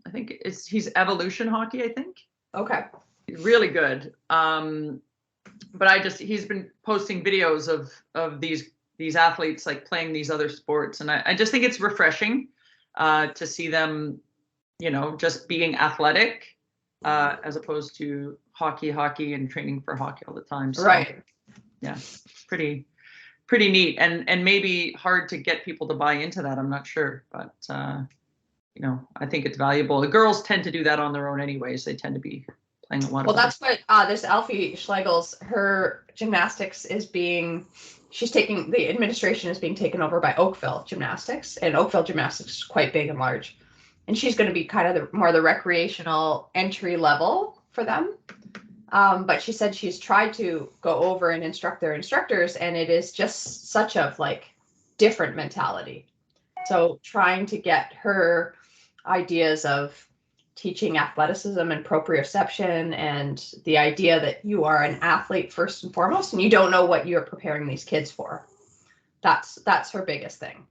I think he's evolution hockey, I think. Okay. He's really good. But he's been posting videos of these athletes like playing these other sports, and I just think it's refreshing to see them, just being athletic as opposed to hockey and training for hockey all the time. So, right. Yeah, pretty neat, and maybe hard to get people to buy into that. I'm not sure, but I think it's valuable. The girls tend to do that on their own anyways. They tend to be playing a lot. Well, that's what this Alfie Schlegel's, her gymnastics the administration is being taken over by Oakville Gymnastics, and Oakville Gymnastics is quite big and large. And she's going to be kind of more the recreational entry level for them. But she said she's tried to go over and instruct their instructors, and it is just such a different mentality. So trying to get her ideas of teaching athleticism and proprioception and the idea that you are an athlete first and foremost, and you don't know what you're preparing these kids for. That's her biggest thing.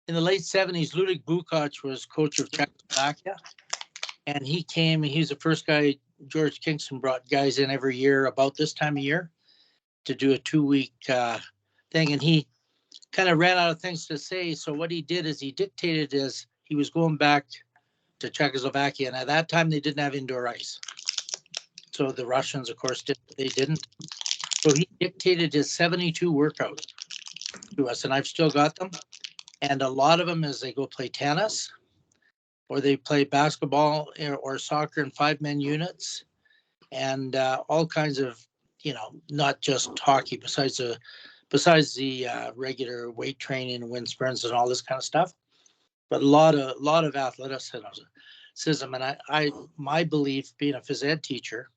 In the late 70s, Ludwig Bukac was coach of Czechoslovakia, and he came, and he was the first guy. George Kingston brought guys in every year about this time of year to do a 2-week thing, and he kind of ran out of things to say. So what he did is he dictated as he was going back to Czechoslovakia, and at that time they didn't have indoor ice. So the Russians, of course, they didn't. So he dictated his 72 workouts to us, and I've still got them. And a lot of them is they go play tennis, or they play basketball or soccer in 5-man units, and all kinds of, not just hockey, besides the regular weight training and wind sprints and all this kind of stuff, but a lot of athleticism. And my belief, being a phys ed teacher,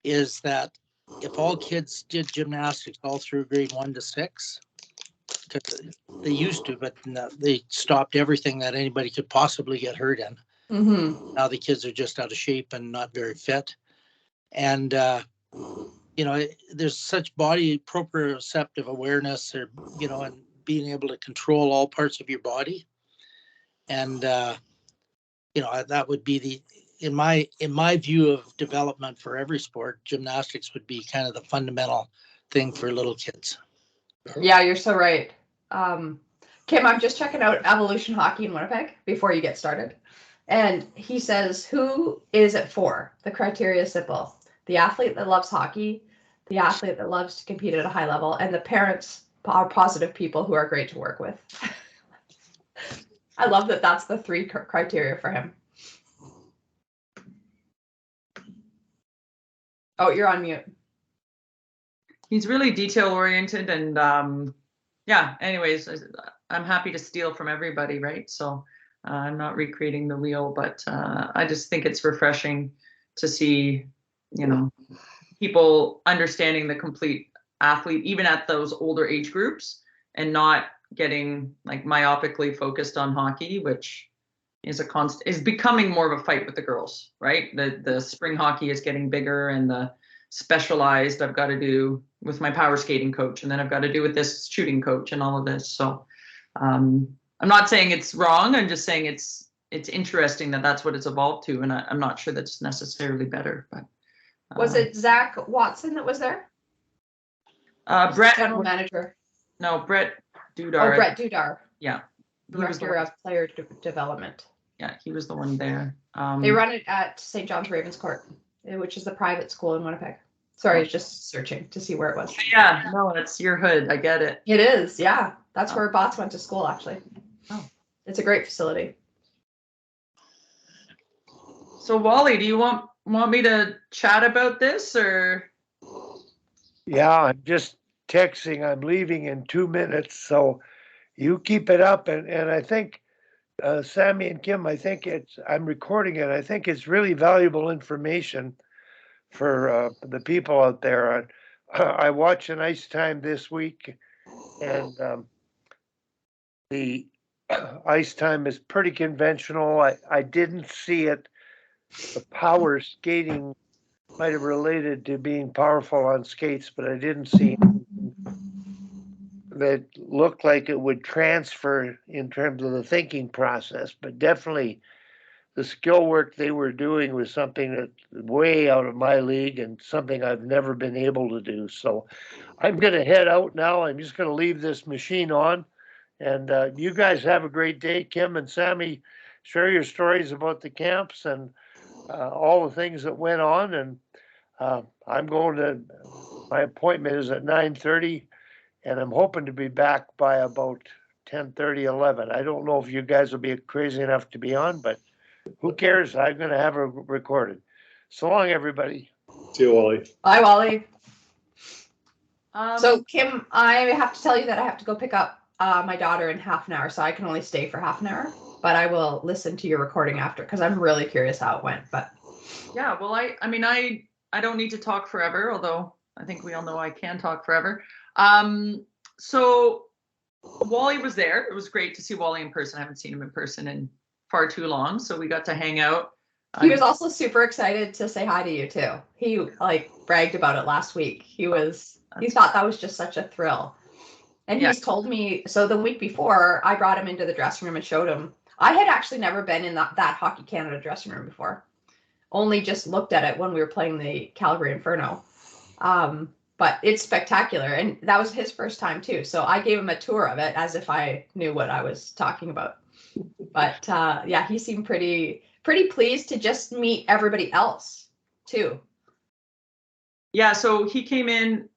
is that if all kids did gymnastics all through grade 1 to 6, because they used to, but they stopped everything that anybody could possibly get hurt in. Mm-hmm. Now the kids are just out of shape and not very fit. And, there's such body proprioceptive awareness, or, and being able to control all parts of your body. And, that would be in my view of development for every sport, gymnastics would be kind of the fundamental thing for little kids. Yeah, you're so right. Kim, I'm just checking out Evolution Hockey in Winnipeg before you get started. And he says, who is it for? The criteria is simple. The athlete that loves hockey, the athlete that loves to compete at a high level, and the parents are positive people who are great to work with. I love that that's the 3 criteria for him. Oh, you're on mute. He's really detail oriented, and anyways, I'm happy to steal from everybody, right? So I'm not recreating the wheel, but I just think it's refreshing to see, people understanding the complete athlete, even at those older age groups, and not getting myopically focused on hockey, which is is becoming more of a fight with the girls, right? The spring hockey is getting bigger, and the specialized I've got to do with my power skating coach, and then I've got to do with this shooting coach and all of this. So I'm not saying it's wrong. I'm just saying it's interesting that that's what it's evolved to, and I'm not sure that's necessarily better. But was it Zach Watson that was there? Brett, general manager. No, Brett Dudar. Oh, Brett Dudar. Yeah, director of player development. Yeah, he was the one there. They run it at St. John's Ravenscourt, which is the private school in Winnipeg. Sorry, just searching to see where it was. Yeah, no, it's your hood. I get it. It is, yeah. That's where Bots went to school, actually. Oh. It's a great facility. So, Wally, do you want me to chat about this, or? Yeah, I'm just texting. I'm leaving in 2 minutes, so you keep it up. And I think, Sami and Kim, I'm recording it. I think it's really valuable information for the people out there. I watched an ice time this week, and the ice time is pretty conventional. I didn't see it. The power skating might have related to being powerful on skates, but I didn't see that looked like it would transfer in terms of the thinking process, but definitely the skill work they were doing was something that's way out of my league and something I've never been able to do. So I'm going to head out now. I'm just going to leave this machine on. And you guys have a great day. Kim and Sami, share your stories about the camps and all the things that went on. And I'm going to, my appointment is at 9:30, and I'm hoping to be back by about 10:30, 11. I don't know if you guys will be crazy enough to be on, but who cares? I'm going to have it recorded. So long, everybody. See you, Wally. Bye, Wally. Um, So Kim, I have to tell you that I have to go pick up my daughter in half an hour, so I can only stay for half an hour. But I will listen to your recording after because I'm really curious how it went. But yeah, well, I mean, I don't need to talk forever, although I think we all know I can talk forever. So Wally was there. It was great to see Wally in person. I haven't seen him in person in far too long, so we got to hang out. he was also super excited to say hi to you too. He like bragged about it last week. He thought that was just such a thrill. And he's told me, so the week before I brought him into the dressing room and showed him. I had actually never been in that Hockey Canada dressing room before. Only just looked at it when we were playing the Calgary Inferno. But it's spectacular. And that was his first time too. So I gave him a tour of it as if I knew what I was talking about. But yeah, he seemed pretty pleased to just meet everybody else too. Yeah, so he came in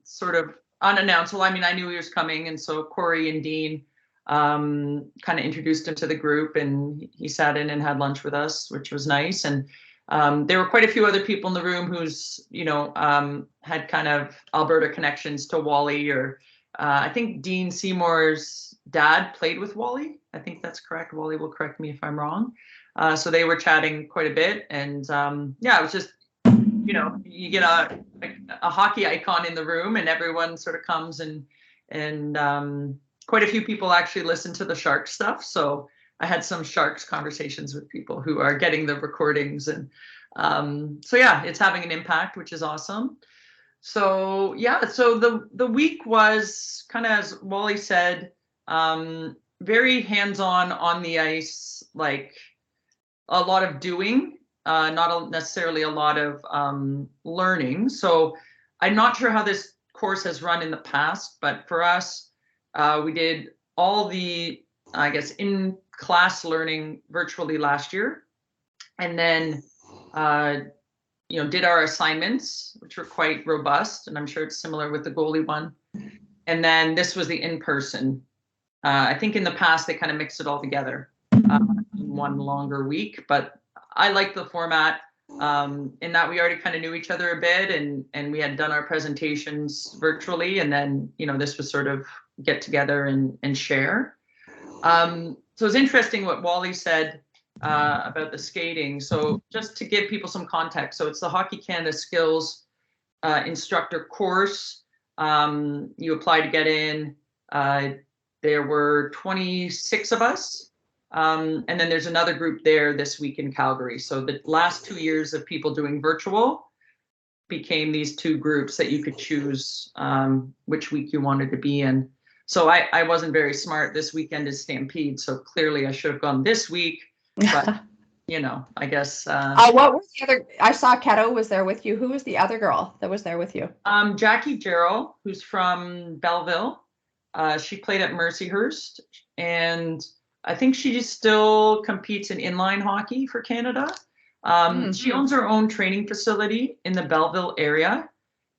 sort of unannounced. Well, I mean, I knew he was coming, and so Corey and Dean kind of introduced him to the group, and he sat in and had lunch with us, which was nice. And there were quite a few other people in the room who's, had kind of Alberta connections to Wally, or I think Dean Seymour's dad played with Wally. I think that's correct. Wally will correct me if I'm wrong. So they were chatting quite a bit, and yeah, it was just, you get a hockey icon in the room, and everyone sort of comes, and quite a few people actually listen to the Sharks stuff. So I had some Sharks conversations with people who are getting the recordings, and so yeah, it's having an impact, which is awesome. So yeah, so the week was kind of, as Wally said, very hands-on on the ice, like a lot of doing, not necessarily a lot of learning. So I'm not sure how this course has run in the past, but for us, we did all the, I guess, in-class learning virtually last year, and then did our assignments, which were quite robust, and I'm sure it's similar with the goalie one. And then this was the in-person. I think in the past they kind of mixed it all together in one longer week, but I like the format in that we already kind of knew each other a bit, and we had done our presentations virtually, and then this was sort of get together and share. So it's interesting what Wally said about the skating. So just to give people some context, so it's the Hockey Canada Skills instructor course. You apply to get in. There were 26 of us. And then there's another group there this week in Calgary. So the last 2 years of people doing virtual became these two groups that you could choose which week you wanted to be in. So I wasn't very smart. This weekend is Stampede, so clearly I should have gone this week. But I guess. What was the other? I saw Keto was there with you. Who was the other girl that was there with you? Jackie Gerald, who's from Belleville. She played at Mercyhurst, and I think she still competes in inline hockey for Canada. She owns her own training facility in the Belleville area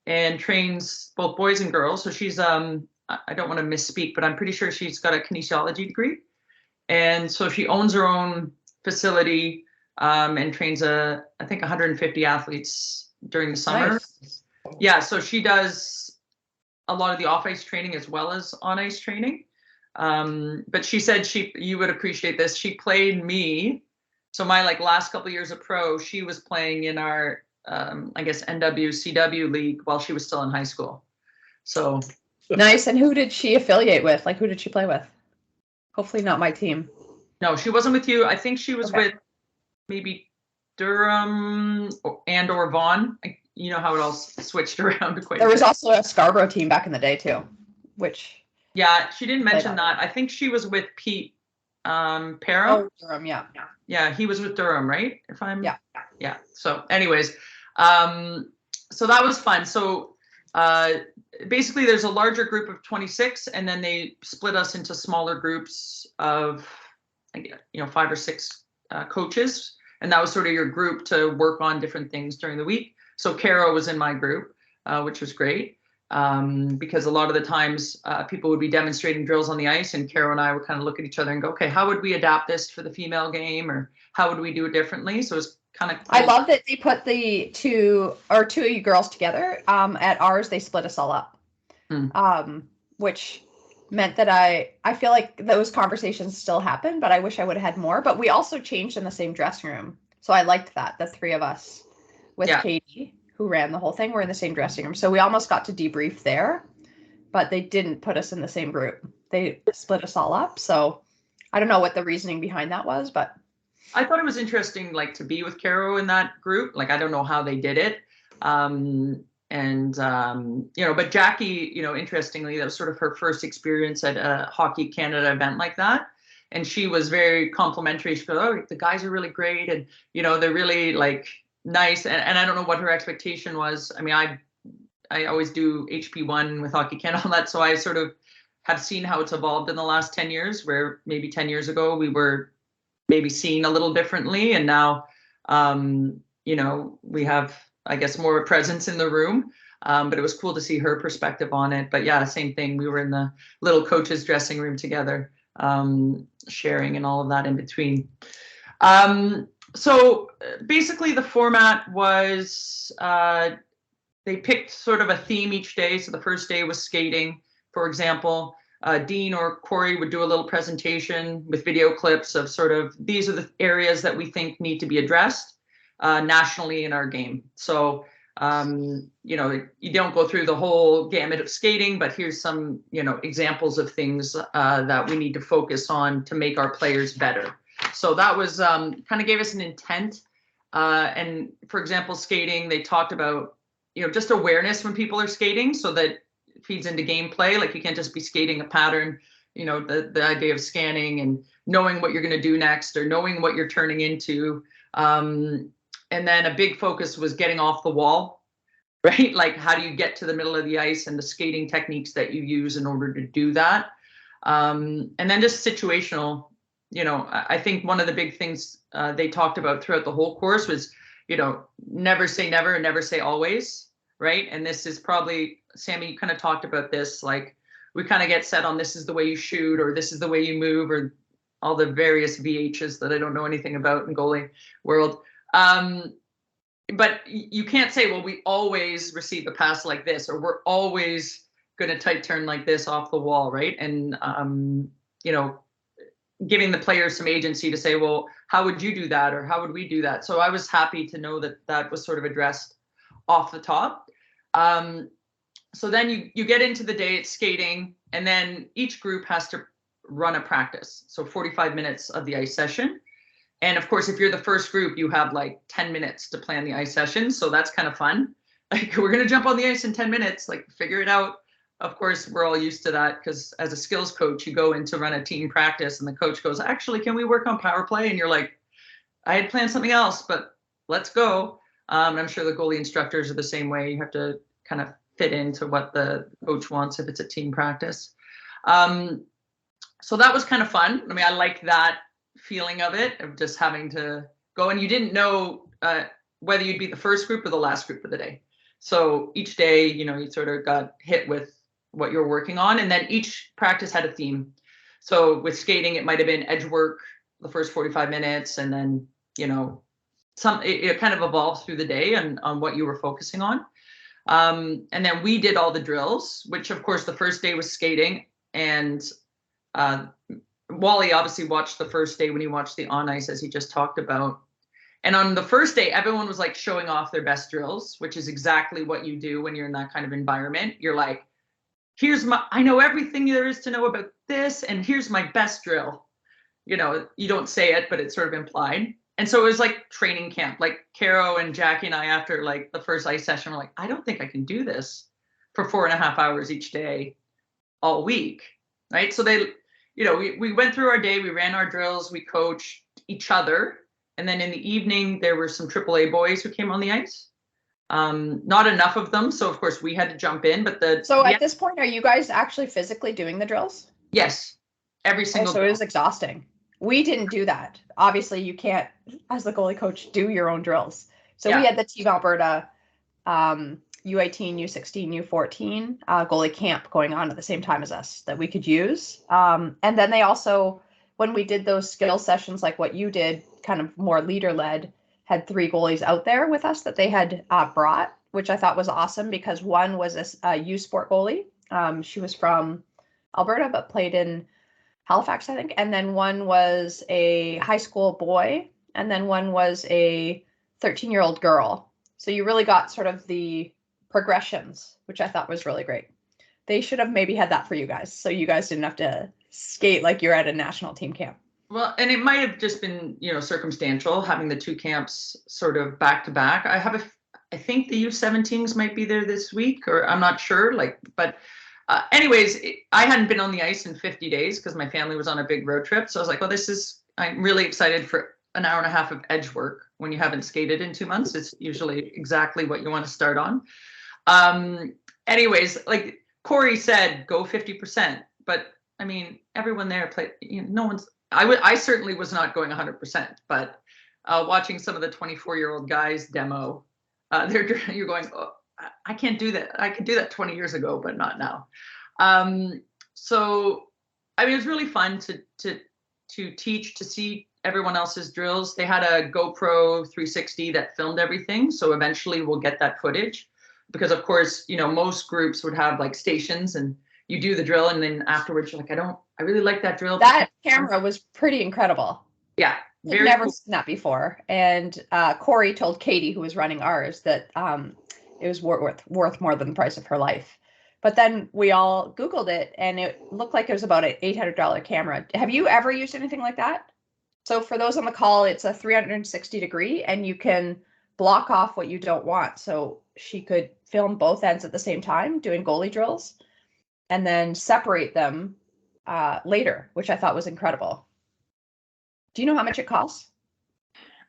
and trains both boys and girls. So she's, I don't want to misspeak, but I'm pretty sure she's got a kinesiology degree. And so she owns her own facility and trains I think 150 athletes during the summer. Nice. Yeah, so she does a lot of the off-ice training as well as on-ice training. But she said you would appreciate this. She played me. So my last couple of years of pro, she was playing in our, I guess, NWCW league while she was still in high school. So nice. And who did she affiliate with? Who did she play with? Hopefully not my team. No, she wasn't with you. I think she was with maybe Durham or Vaughan. You know how it all switched around quite a bit. There was also a Scarborough team back in the day too. which Yeah, she didn't mention on. that. I think she was with Pete Perro. Durham, yeah. Yeah, he was with Durham, right? Yeah. So anyways, so that was fun. So basically there's a larger group of 26 and then they split us into smaller groups of 5 or 6 coaches, and that was sort of your group to work on different things during the week. So Caro was in my group, which was great, because a lot of the times people would be demonstrating drills on the ice and Caro and I would kind of look at each other and go, okay, how would we adapt this for the female game, or how would we do it differently? So it was kind of cool. I love that they put the two of you girls together. At ours, they split us all up, which meant that I feel like those conversations still happen, but I wish I would have had more. But we also changed in the same dressing room. So I liked that. The 3 of us with Katie, who ran the whole thing, were in the same dressing room. So we almost got to debrief there, but they didn't put us in the same group. They split us all up. So I don't know what the reasoning behind that was, but I thought it was interesting, like, to be with Caro in that group. Like, I don't know how they did it. But Jackie, interestingly, that was sort of her first experience at a Hockey Canada event like that. And she was very complimentary. She goes, oh, the guys are really great. And, they're really like nice. And I don't know what her expectation was. I mean, I always do HP1 with Hockey Canada, all that. So I sort of have seen how it's evolved in the last 10 years, where maybe 10 years ago we were maybe seen a little differently. And now, we have, I guess, more of a presence in the room. But it was cool to see her perspective on it. But yeah, same thing. We were in the little coaches dressing room together, sharing and all of that in between. So basically the format was, they picked sort of a theme each day. So the first day was skating, for example. Dean or Corey would do a little presentation with video clips of sort of, these are the areas that we think need to be addressed nationally in our game. So, you don't go through the whole gamut of skating, but here's some, examples of things that we need to focus on to make our players better. So that was kind of gave us an intent. And for example, skating, they talked about, just awareness when people are skating, so that feeds into gameplay. Like, you can't just be skating a pattern, the idea of scanning and knowing what you're going to do next, or knowing what you're turning into. And then a big focus was getting off the wall, right? Like, how do you get to the middle of the ice and the skating techniques that you use in order to do that. And then just situational, I think one of the big things they talked about throughout the whole course was, never say never and never say always, right? And this is probably, Sami, you kind of talked about this, like, we kind of get set on this is the way you shoot, or this is the way you move, or all the various VHs that I don't know anything about in goalie world. But you can't say, well, we always receive a pass like this, or we're always going to tight turn like this off the wall, right? And, giving the players some agency to say, well, how would you do that? Or how would we do that? So I was happy to know that that was sort of addressed off the top. So then you get into the day, it's skating, and then each group has to run a practice. So 45 minutes of the ice session. And of course, if you're the first group, you have like 10 minutes to plan the ice session. So that's kind of fun. Like, we're going to jump on the ice in 10 minutes, like, figure it out. Of course, we're all used to that, because as a skills coach, you go in to run a team practice and the coach goes, actually, can we work on power play? And you're like, I had planned something else, but let's go. I'm sure the goalie instructors are the same way. You have to kind of fit into what the coach wants if it's a team practice. So that was kind of fun. I mean, I like that feeling of it, of just having to go, and you didn't know whether you'd be the first group or the last group of the day. So each day, you sort of got hit with what you're working on, and then each practice had a theme. So with skating, it might have been edge work the first 45 minutes, and then, it kind of evolves through the day on what you were focusing on. And then we did all the drills, which of course the first day was skating, and Wally obviously watched the first day when he watched the on ice, as he just talked about. And on the first day, everyone was like showing off their best drills, which is exactly what you do when you're in that kind of environment. You're like, I know everything there is to know about this, and here's my best drill. You don't say it, but it's sort of implied. And so it was like training camp. Like, Caro and Jackie and I, after like the first ice session, were like, I don't think I can do this for 4.5 hours each day, all week, right? So they, we went through our day, we ran our drills, we coached each other. And then in the evening, there were some AAA boys who came on the ice. Not enough of them. So of course we had to jump in, but at this point, are you guys actually physically doing the drills? Yes. Every single so it was exhausting. We didn't do that. Obviously you can't, as the goalie coach, do your own drills. So we had the Team Alberta, U18, U16, U14 goalie camp going on at the same time as us that we could use. And then they also, when we did those skill sessions, like what you did, kind of more leader led, had 3 goalies out there with us that they had brought, which I thought was awesome because one was a U Sport goalie. She was from Alberta, but played in Halifax, I think. And then one was a high school boy. And then one was a 13-year-old girl. So you really got sort of the progressions, which I thought was really great. They should have maybe had that for you guys. So you guys didn't have to skate like you're at a national team camp. Well, and it might have just been, circumstantial having the 2 camps sort of back to back. I think the U17s might be there this week, or I'm not sure, but anyways, I hadn't been on the ice in 50 days because my family was on a big road trip. So I was like, well, I'm really excited for an hour and a half of edge work. When you haven't skated in 2 months, it's usually exactly what you want to start on. Anyways, like Corey said, go 50%, but I mean, everyone there played, I certainly was not going 100%, but watching some of the 24-year-old guys demo, you're going, oh, I can't do that. I could do that 20 years ago, but not now. So, I mean, it was really fun to teach, to see everyone else's drills. They had a GoPro 360 that filmed everything. So eventually we'll get that footage because of course, most groups would have like stations and you do the drill and then afterwards you're like, I really like that drill. That camera was pretty incredible. Yeah. I've never seen that before. And Corey told Katie, who was running ours, that it was worth more than the price of her life. But then we all Googled it and it looked like it was about an $800 camera. Have you ever used anything like that? So for those on the call, it's a 360 degree and you can block off what you don't want. So she could film both ends at the same time doing goalie drills and then separate them later, which I thought was incredible. Do you know how much it costs?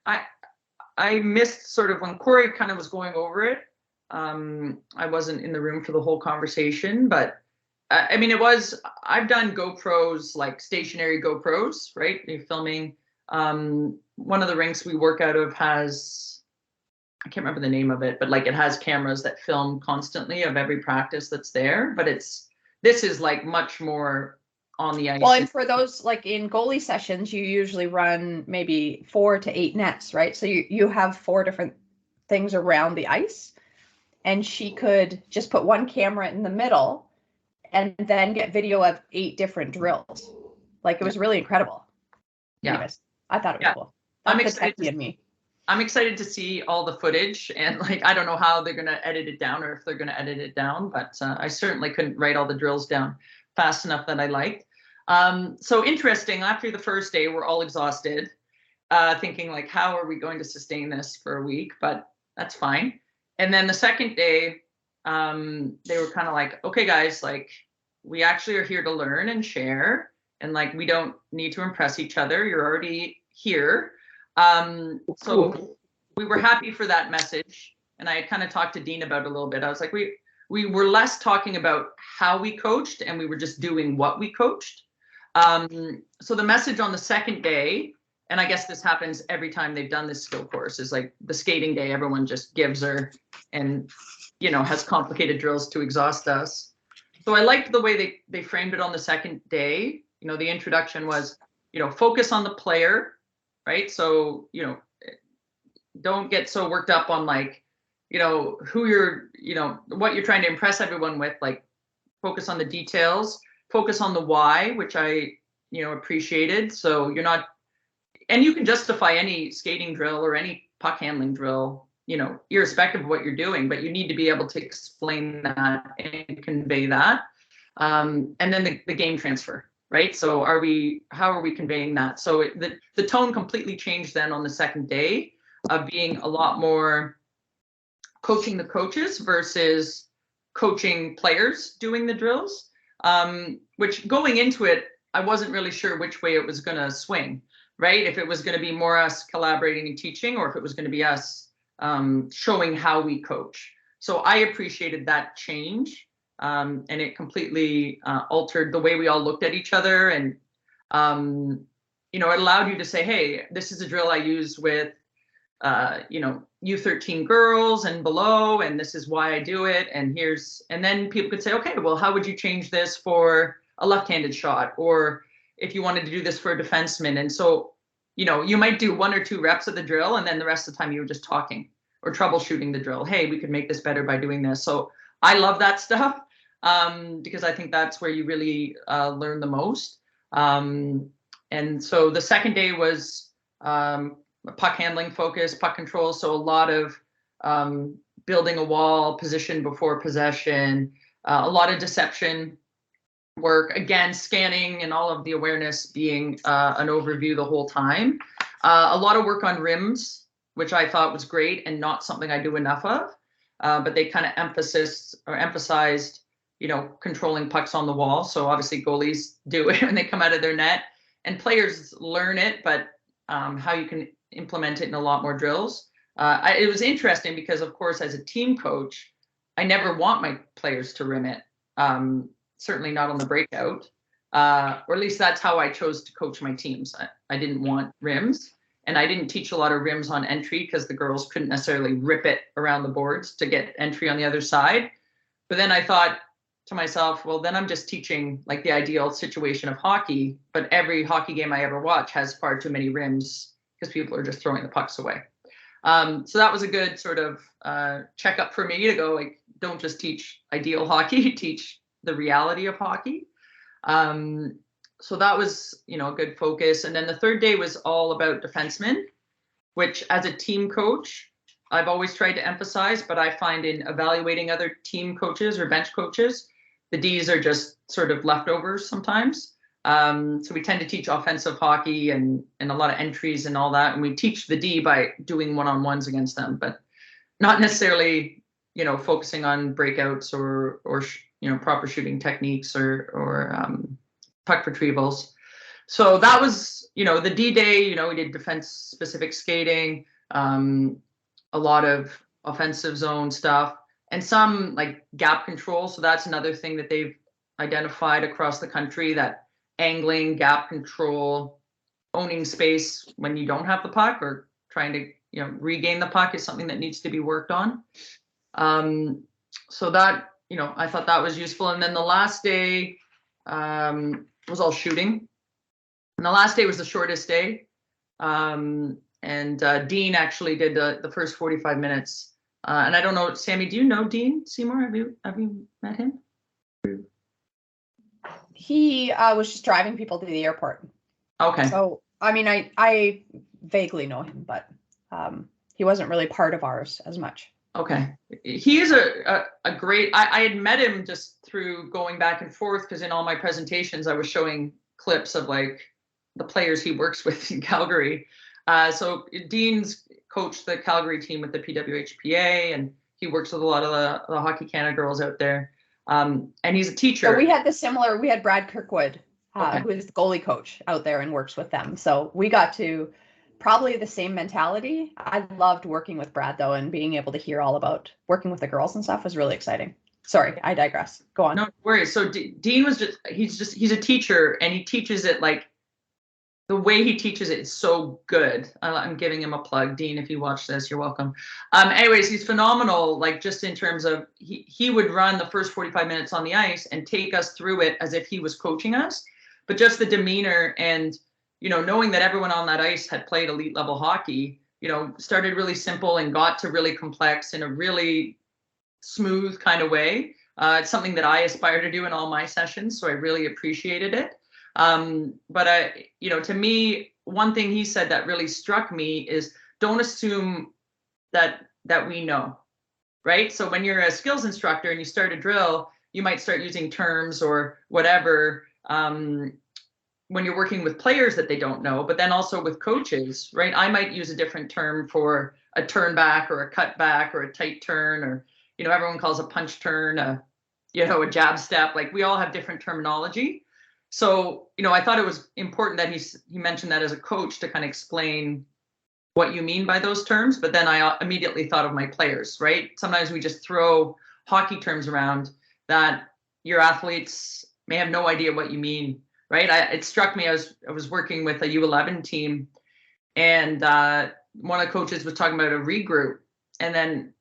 I missed sort of when Corey kind of was going over it. I wasn't in the room for the whole conversation, but I mean, I've done GoPros, like stationary GoPros, right? You're filming. One of the rinks we work out of has, I can't remember the name of it, but like it has cameras that film constantly of every practice that's there. But this is like much more on the ice. Well, and for those like in goalie sessions, you usually run maybe 4 to 8 nets, right? So you have 4 different things around the ice, and she could just put one camera in the middle and then get video of 8 different drills. Like it was really incredible. Yeah. Anyways, I thought it was cool. I'm excited to see all the footage, and like I don't know how they're going to edit it down or if they're going to edit it down, but I certainly couldn't write all the drills down fast enough that I liked. So interesting, after the first day we're all exhausted, thinking like, how are we going to sustain this for a week? But that's fine. And then the second day, they were kind of like, okay guys, like we actually are here to learn and share, and like we don't need to impress each other, you're already here. So we were happy for that message, and I had kind of talked to Dean about it a little bit. I was like, we were less talking about how we coached and we were just doing what we coached. So the message on the second day, and I guess this happens every time they've done this skill course, is like the skating day, everyone just gives her and, has complicated drills to exhaust us. So I liked the way they framed it on the second day. The introduction was, focus on the player, right? So, don't get so worked up on like, who you're, what you're trying to impress everyone with, like focus on the details, focus on the why, which I, appreciated. So you're not, and you can justify any skating drill or any puck handling drill, irrespective of what you're doing, but you need to be able to explain that and convey that. And then the game transfer, right? So how are we conveying that? So the tone completely changed then on the second day of being a lot more coaching the coaches versus coaching players doing the drills. which going into it, I wasn't really sure which way it was going to swing, right? If it was going to be more us collaborating and teaching, or if it was going to be us showing how we coach. So I appreciated that change, and it completely altered the way we all looked at each other. And, you know, it allowed you to say, hey, this is a drill I use with, you know, U13 girls and below, and this is why I do it. And then people could say, okay, well, how would you change this for a left-handed shot? Or if you wanted to do this for a defenseman. And so, you know, you might do 1 or 2 reps of the drill, and then the rest of the time you were just talking or troubleshooting the drill. Hey, we could make this better by doing this. So I love that stuff, because I think that's where you really learn the most. And so the second day was puck handling focus, puck control. So a lot of building a wall, position before possession, a lot of deception work, again, scanning and all of the awareness being an overview the whole time. A lot of work on rims, which I thought was great and not something I do enough of, but they kind of emphasized, you know, controlling pucks on the wall. So obviously goalies do it when they come out of their net, and players learn it, but how you can implement it in a lot more drills. It was interesting because, of course, as a team coach, I never want my players to rim it. Certainly not on the breakout, or at least that's how I chose to coach my teams. I didn't want rims, and I didn't teach a lot of rims on entry because the girls couldn't necessarily rip it around the boards to get entry on the other side. But then I thought to myself, well, then I'm just teaching like the ideal situation of hockey, but every hockey game I ever watch has far too many rims because people are just throwing the pucks away. So that was a good sort of checkup for me to go, like, don't just teach ideal hockey, teach the reality of hockey. So that was, you know, a good focus. And then the third day was all about defensemen, which as a team coach, I've always tried to emphasize, but I find in evaluating other team coaches or bench coaches, the Ds are just sort of leftovers sometimes. So we tend to teach offensive hockey and a lot of entries and all that. And we teach the D by doing one-on-ones against them, but not necessarily, you know, focusing on breakouts or you know, proper shooting techniques or puck retrievals. So that was, you know, the D day. You know, we did defense specific skating, a lot of offensive zone stuff, and some like gap control. So that's another thing that they've identified across the country, that angling, gap control, owning space when you don't have the puck or trying to, you know, regain the puck is something that needs to be worked on. So that, you know, I thought that was useful. And then the last day was all shooting. And the last day was the shortest day. And Dean actually did the first 45 minutes. And I don't know, Sami, do you know Dean Seymour? Have you met him? He was just driving people to the airport. Okay. So, I mean, I vaguely know him, but he wasn't really part of ours as much. Okay. He is a great, I had met him just through going back and forth, because in all my presentations, I was showing clips of like the players he works with in Calgary. So Dean's coached the Calgary team with the PWHPA, and he works with a lot of the Hockey Canada girls out there. And he's a teacher. So we had Brad Kirkwood, Okay. who is the goalie coach out there and works with them. So we got to probably the same mentality. I loved working with Brad though, and being able to hear all about working with the girls and stuff was really exciting. Sorry, I digress. Go on. No worries. So Dean was he's a teacher, and he teaches it like, the way he teaches it is so good. I'm giving him a plug. Dean, if you watch this, you're welcome. Anyways, he's phenomenal. Like, just in terms of, he would run the first 45 minutes on the ice and take us through it as if he was coaching us, but just the demeanor and, you know, knowing that everyone on that ice had played elite level hockey, you know, started really simple and got to really complex in a really smooth kind of way. It's something that I aspire to do in all my sessions. So I really appreciated it. But you know, to me, one thing he said that really struck me is, don't assume that we know, right? So when you're a skills instructor and you start a drill, you might start using terms or whatever, when you're working with players that they don't know, but then also with coaches, right? I might use a different term for a turn back or a cut back or a tight turn, or, you know, everyone calls a punch turn, a jab step. Like we all have different terminology. So, I thought it was important that he mentioned that as a coach to kind of explain what you mean by those terms. But then I immediately thought of my players, right? Sometimes we just throw hockey terms around that your athletes may have no idea what you mean, right? It struck me, I was working with a U11 team, and one of the coaches was talking about a regroup. And then,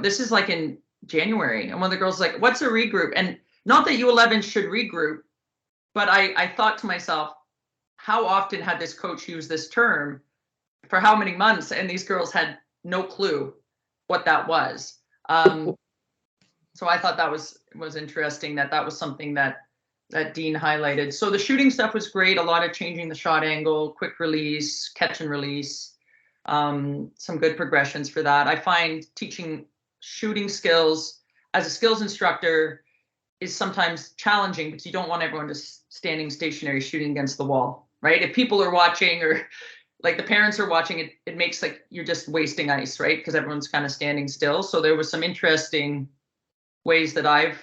this is like in January, and one of the girls was like, what's a regroup? And not that U11 should regroup, but I thought to myself, how often had this coach used this term for how many months? And these girls had no clue what that was. So I thought that was interesting that was something that Dean highlighted. So the shooting stuff was great. A lot of changing the shot angle, quick release, catch and release, some good progressions for that. I find teaching shooting skills as a skills instructor is sometimes challenging because you don't want everyone just standing stationary shooting against the wall, right? If people are watching or like the parents are watching, it makes like you're just wasting ice, right? Because everyone's kind of standing still. So there was some interesting ways that I've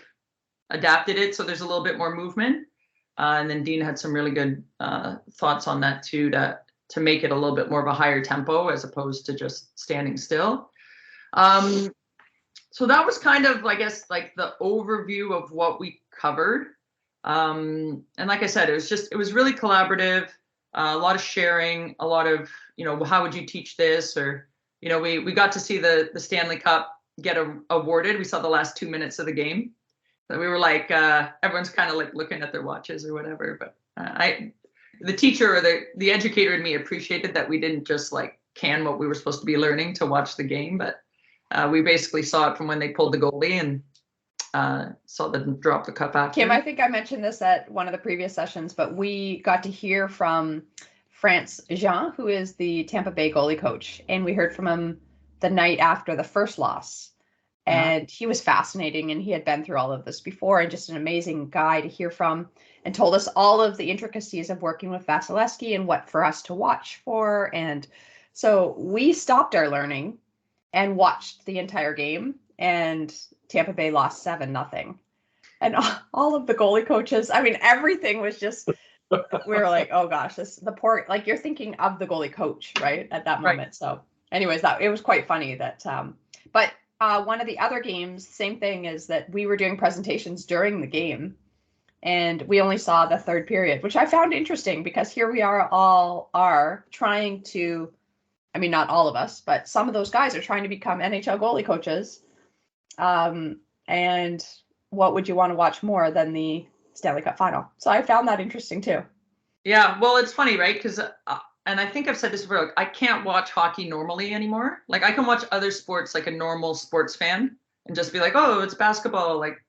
adapted it so there's a little bit more movement. And then Dean had some really good thoughts on that too, to make it a little bit more of a higher tempo as opposed to just standing still. So that was kind of, I guess, like the overview of what we covered. And like I said, it was really collaborative, a lot of sharing, a lot of, how would you teach this? Or, we got to see the Stanley Cup get awarded. We saw the last 2 minutes of the game. So we were like, everyone's kind of like looking at their watches or whatever. But the teacher or the educator in me appreciated that we didn't just like can what we were supposed to be learning to watch the game, but we basically saw it from when they pulled the goalie and saw them drop the cup after. Kim, I think I mentioned this at one of the previous sessions, but we got to hear from France Jean, who is the Tampa Bay goalie coach, and we heard from him the night after the first loss. And he was fascinating, and he had been through all of this before, and just an amazing guy to hear from, and told us all of the intricacies of working with Vasilevsky and what for us to watch for. And so we stopped our learning and watched the entire game, and Tampa Bay lost 7-0. And all of the goalie coaches, I mean, everything was just, we were like, oh gosh, the poor, like you're thinking of the goalie coach, right, at that moment. Right. So anyways, it was quite funny that, but one of the other games, same thing, is that we were doing presentations during the game, and we only saw the third period, which I found interesting because here we are trying to, I mean, not all of us, but some of those guys are trying to become NHL goalie coaches. And what would you want to watch more than the Stanley Cup final? So I found that interesting too. Yeah, well, it's funny, right? Because and I think I've said this before, like, I can't watch hockey normally anymore. Like I can watch other sports like a normal sports fan and just be like, oh, it's basketball. Like,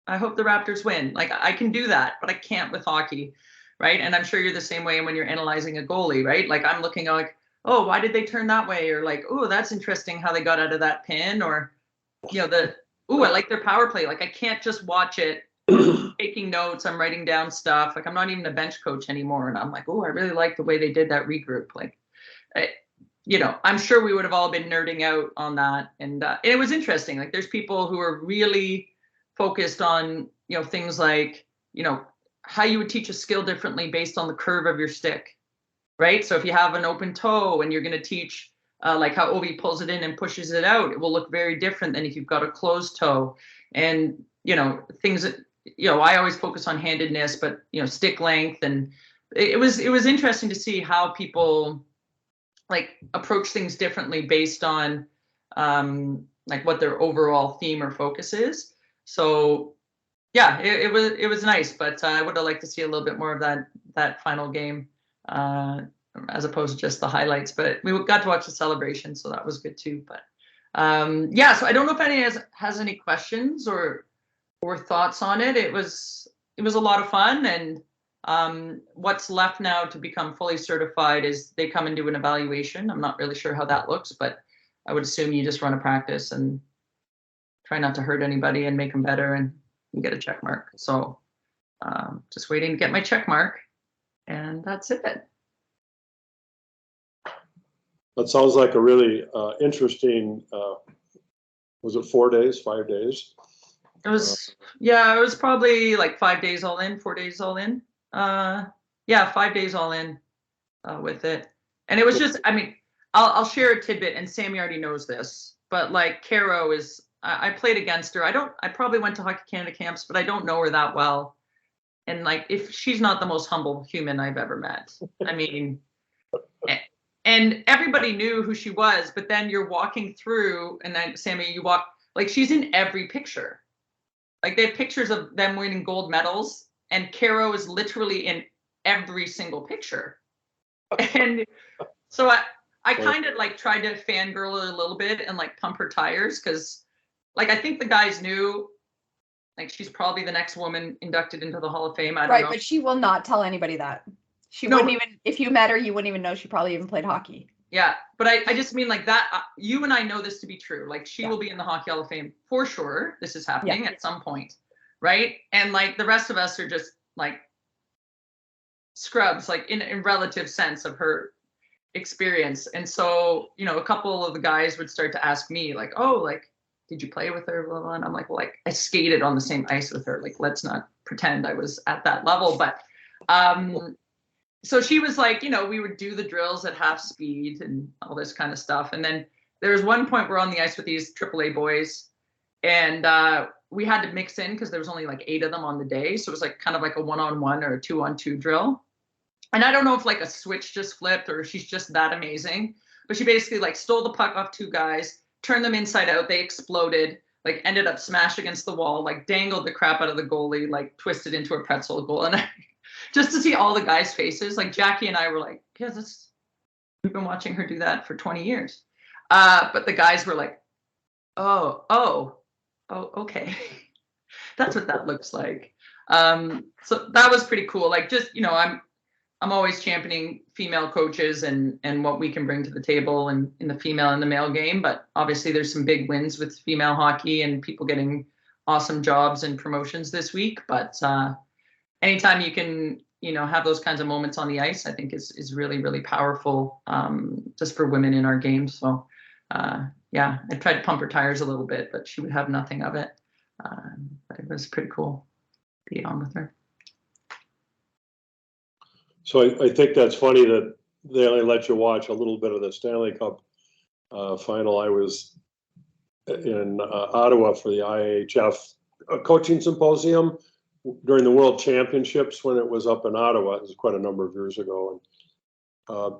I hope the Raptors win. Like I can do that, but I can't with hockey, right? And I'm sure you're the same way when you're analyzing a goalie, right? Like I'm looking at like, oh, why did they turn that way? Or like, oh, that's interesting how they got out of that pin. Or, I like their power play. Like I can't just watch it taking notes. I'm writing down stuff. Like I'm not even a bench coach anymore. And I'm like, oh, I really like the way they did that regroup. Like, I'm sure we would have all been nerding out on that. And it was interesting. Like there's people who are really focused on, things like, how you would teach a skill differently based on the curve of your stick, right? So if you have an open toe and you're going to teach like how Ovi pulls it in and pushes it out, it will look very different than if you've got a closed toe. And, things that, I always focus on handedness, but, stick length. And it was interesting to see how people like approach things differently based on like what their overall theme or focus is. So yeah, it was nice, but I would have liked to see a little bit more of that final game as opposed to just the highlights. But we got to watch the celebration, so that was good too. But yeah, so I don't know if anyone has any questions or thoughts on it. It was a lot of fun, and what's left now to become fully certified is they come and do an evaluation. I'm not really sure how that looks, but I would assume you just run a practice and try not to hurt anybody and make them better, and you get a check mark. So just waiting to get my check mark, and that's it. That sounds like a really interesting, was it 4 days, 5 days? It was, yeah, it was probably like 5 days all in, 4 days all in. Yeah, 5 days all in with it. And it was just, I mean, I'll share a tidbit, and Sami already knows this, but like Caro is, I played against her. I probably went to Hockey Canada camps, but I don't know her that well. And like, if she's not the most humble human I've ever met. I mean, and everybody knew who she was, but then you're walking through, and then Sami, you walk, like she's in every picture. Like they have pictures of them winning gold medals, and Caro is literally in every single picture. And so I kind of like tried to fangirl her a little bit and like pump her tires, because like I think the guys knew like she's probably the next woman inducted into the Hall of Fame. I don't know. But she will not tell anybody that. She No, wouldn't even, if you met her, you wouldn't even know she probably even played hockey. Yeah, but I just mean like that. You and I know this to be true. Like she will be in the Hockey Hall of Fame for sure. This is happening at some point, right? And like the rest of us are just like scrubs, like in relative sense of her experience. And so, you know, a couple of the guys would start to ask me like, oh, like, did you play with her? Blah, blah. And I'm like, well, like I skated on the same ice with her. Like, let's not pretend I was at that level. But so she was like, you know, we would do the drills at half speed and all this kind of stuff. And then there was one point we're on the ice with these AAA boys, and we had to mix in because there was only like 8 of them on the day. So it was like kind of like a 1-on-1 or a 2-on-2 drill. And I don't know if like a switch just flipped or she's just that amazing, but she basically like stole the puck off 2 guys, turned them inside out. They exploded, like ended up smashed against the wall, like dangled the crap out of the goalie, like twisted into a pretzel goal. And just to see all the guys' faces, like Jackie and I were like, yeah, we've been watching her do that for 20 years. But the guys were like, oh, okay. That's what that looks like. So that was pretty cool. Like, just, you know, I'm always championing female coaches and what we can bring to the table in the female and the male game. But obviously there's some big wins with female hockey and people getting awesome jobs and promotions this week. But anytime you can, you know, have those kinds of moments on the ice, I think is really, really powerful just for women in our game. So yeah, I tried to pump her tires a little bit, but she would have nothing of it. But it was pretty cool to be on with her. So I think that's funny that they only let you watch a little bit of the Stanley Cup final. I was in Ottawa for the IHF coaching symposium during the World Championships when it was up in Ottawa. It was quite a number of years ago. And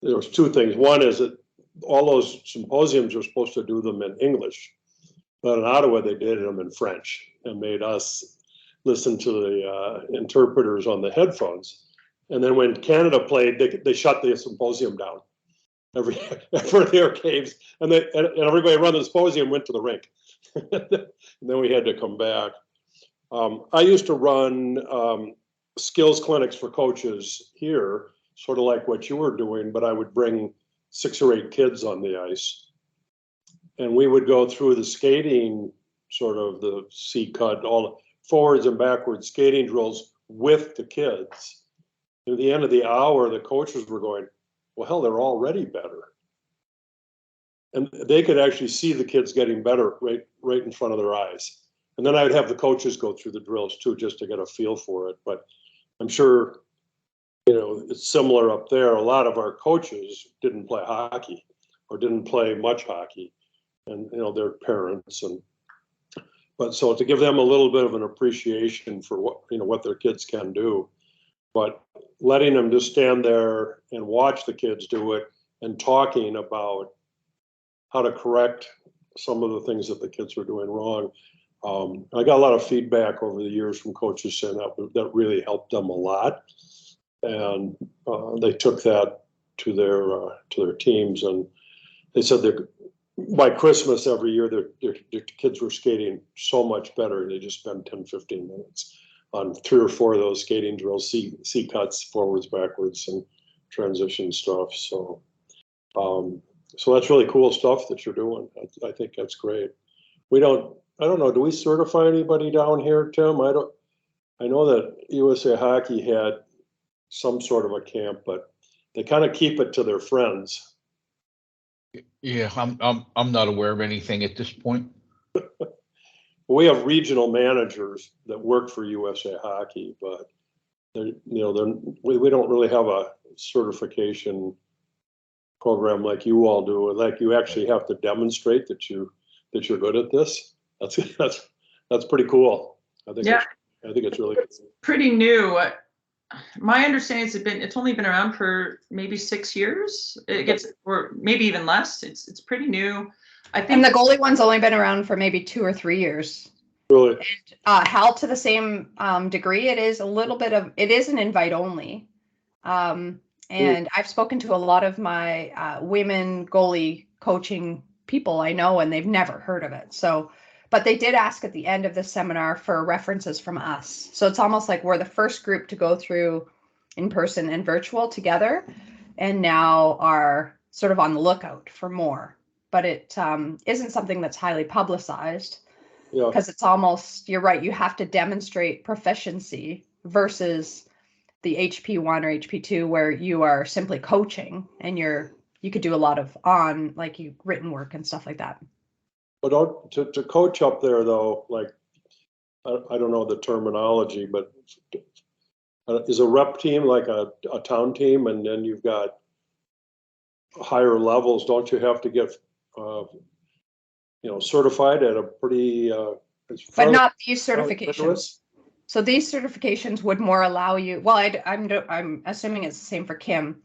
there was 2 things. One is that all those symposiums were supposed to do them in English, but in Ottawa they did them in French and made us listen to the interpreters on the headphones. And then when Canada played, they shut the symposium down for their caves, and everybody around the symposium went to the rink. And then we had to come back. I used to run skills clinics for coaches here, sort of like what you were doing, but I would bring 6 or 8 kids on the ice. And we would go through the skating, sort of the C-cut, all forwards and backwards skating drills with the kids. At the end of the hour, the coaches were going, well, hell, they're already better. And they could actually see the kids getting better right in front of their eyes. And then I would have the coaches go through the drills too, just to get a feel for it. But I'm sure, you know, it's similar up there. A lot of our coaches didn't play hockey or didn't play much hockey, and, you know, their parents. But so to give them a little bit of an appreciation for what, you know, what their kids can do, but letting them just stand there and watch the kids do it and talking about how to correct some of the things that the kids were doing wrong. I got a lot of feedback over the years from coaches saying that really helped them a lot, and they took that to their teams, and they said that by Christmas every year their kids were skating so much better. They just spend 10-15 minutes on 3 or 4 of those skating drills, C cuts, forwards, backwards, and transition stuff. So so that's really cool stuff that you're doing. I think that's great. I don't know, do we certify anybody down here, Tim? I know that USA Hockey had some sort of a camp, but they kind of keep it to their friends. Yeah, I'm not aware of anything at this point. we have regional managers that work for USA Hockey, but we don't really have a certification program like you all do. Like you actually have to demonstrate that you're good at this. That's pretty cool. I think it's really good. Pretty new. My understanding is it's only been around for maybe 6 years. Or maybe even less. It's pretty new. I think. And the goalie one's only been around for maybe 2 or 3 years. Really? And Hal, to the same degree, it is an invite only. And I've spoken to a lot of my women goalie coaching people I know, and they've never heard of it. So, but they did ask at the end of the seminar for references from us. So it's almost like we're the first group to go through in person and virtual together, and now are sort of on the lookout for more. But it isn't something that's highly publicized, because it's almost, you're right, you have to demonstrate proficiency versus the HP1 or HP2 where you are simply coaching and you could do a lot of written work and stuff like that. But to coach up there though, like I don't know the terminology, but is a rep team like a town team, and then you've got higher levels? Don't you have to get certified at a pretty but not these certifications. So these certifications would more allow you, well, I'm assuming it's the same for Kim,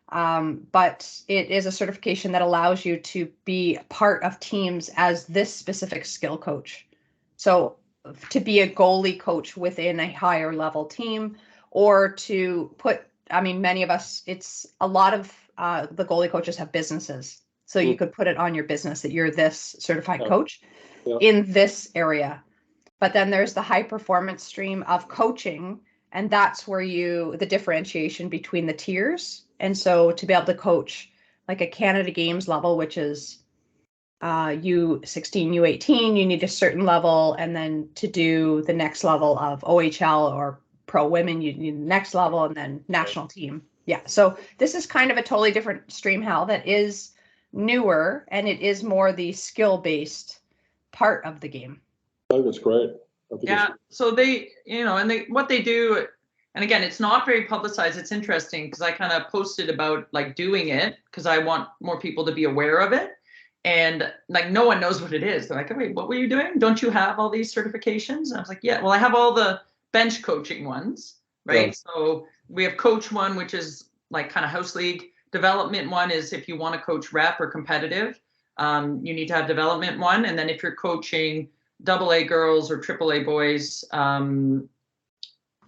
but it is a certification that allows you to be part of teams as this specific skill coach. So to be a goalie coach within a higher level team, or to put, many of us, it's a lot of the goalie coaches have businesses. So you could put it on your business that you're this certified coach in this area. But then there's the high performance stream of coaching, and that's where the differentiation between the tiers. And so to be able to coach like a Canada Games level, which is U16, U18, you need a certain level. And then to do the next level of OHL or pro women, you need the next level, and then national team. Yeah. So this is kind of a totally different stream, Hal, that is newer, and it is more the skill based part of the game. I think it's great. So they, what they do, and again, it's not very publicized. It's interesting because I kind of posted about like doing it because I want more people to be aware of it. And like, no one knows what it is. They're like, wait, what were you doing? Don't you have all these certifications? And I was like, yeah, well, I have all the bench coaching ones, right? Yeah. So we have coach one, which is like kind of house league. Development one is if you want to coach rep or competitive, you need to have development one. And then if you're coaching AA girls or AAA boys,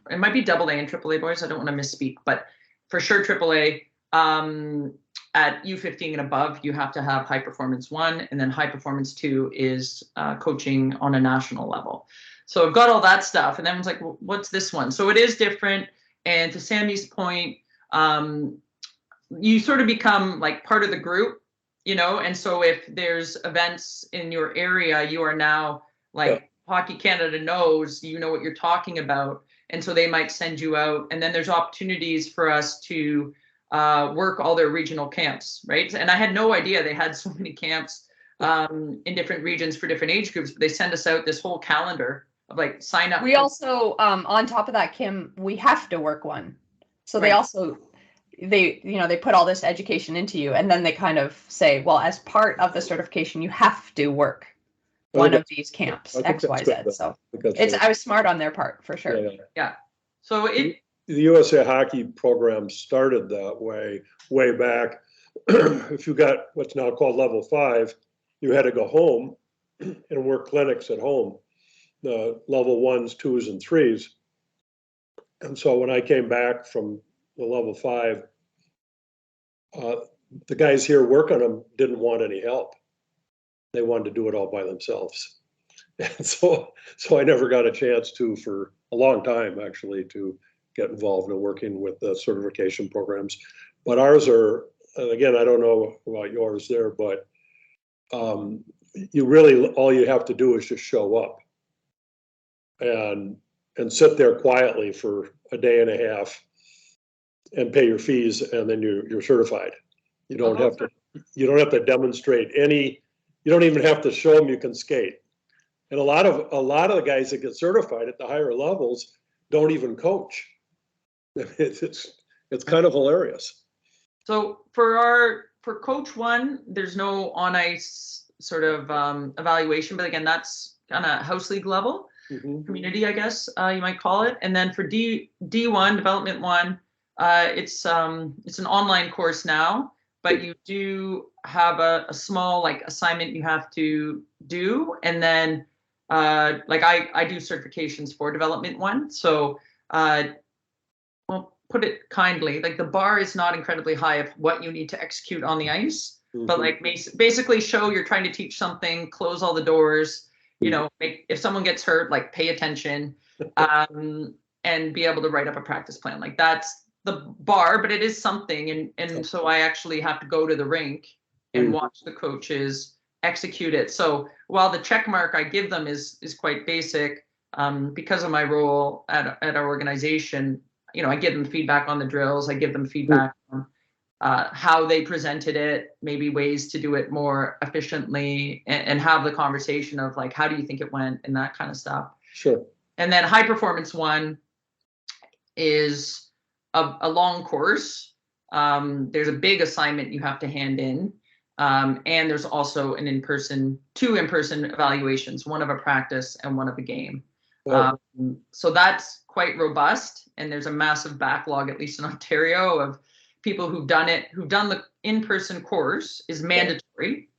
it might be AA and AAA boys. I don't want to misspeak, but for sure AAA, at U15 and above, you have to have high performance 1, and then high performance 2 is coaching on a national level. So I've got all that stuff, and everyone's like, well, what's this one? So it is different. And to Sami's point, you sort of become like part of the group, and so if there's events in your area, you are now like Hockey Canada knows, what you're talking about. And so they might send you out, and then there's opportunities for us to work all their regional camps, right? And I had no idea they had so many camps in different regions for different age groups, but they send us out this whole calendar of like sign up. We also, on top of that, Kim, we have to work one. So they also, they put all this education into you, and then they kind of say, well, as part of the certification, you have to work one of these camps, X, Y, Z. So I was smart on their part for sure. Yeah. So the USA Hockey program started that way back. If you got what's now called level 5, you had to go home and work clinics at home, the level 1s, 2s, and 3s. And so when I came back from the level 5, the guys here working them didn't want any help. They wanted to do it all by themselves. And so I never got a chance to, for a long time actually, to get involved in working with the certification programs. But ours are, again, I don't know about yours there, but you really, all you have to do is just show up and sit there quietly for a day and a half and pay your fees, and then you're certified. You don't have to demonstrate any. You don't even have to show them you can skate. And a lot of the guys that get certified at the higher levels don't even coach. It's kind of hilarious. So for coach one, there's no on ice sort of evaluation, but again, that's kind of house league level, community, I guess you might call it. And then for D1 development one, it's an online course now, but you do have a small like assignment you have to do, and then like I do certifications for development one, so well, put it kindly, like the bar is not incredibly high of what you need to execute on the ice, but like basically show you're trying to teach something, close all the doors, you know, if someone gets hurt, like pay attention, and be able to write up a practice plan. Like that's the bar, but it is something. And so I actually have to go to the rink and watch the coaches execute it. So while the check mark I give them is quite basic, because of my role at our organization, you know, I give them feedback on the drills. I give them feedback on how they presented it, maybe ways to do it more efficiently, and have the conversation of like, how do you think it went, and that kind of stuff. Sure. And then high performance one is a long course. There's a big assignment you have to hand in. And there's also two in-person evaluations, one of a practice and one of a game. Wow. So that's quite robust. And there's a massive backlog, at least in Ontario, of people who've done the in-person course is mandatory.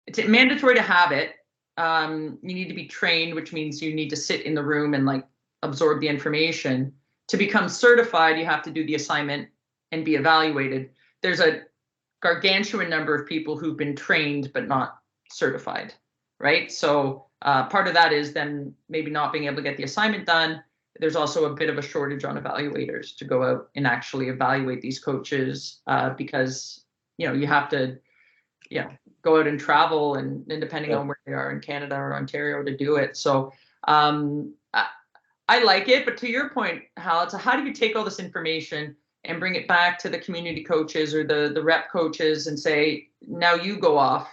It's mandatory to have it. You need to be trained, which means you need to sit in the room and like absorb the information. To become certified, you have to do the assignment and be evaluated. There's a gargantuan number of people who've been trained but not certified, right? So part of that is then maybe not being able to get the assignment done. There's also a bit of a shortage on evaluators to go out and actually evaluate these coaches, because you know you have to go out and travel and depending on where they are in Canada or Ontario to do it. So I like it, but to your point, Hal, it's how do you take all this information and bring it back to the community coaches or the rep coaches and say, now you go off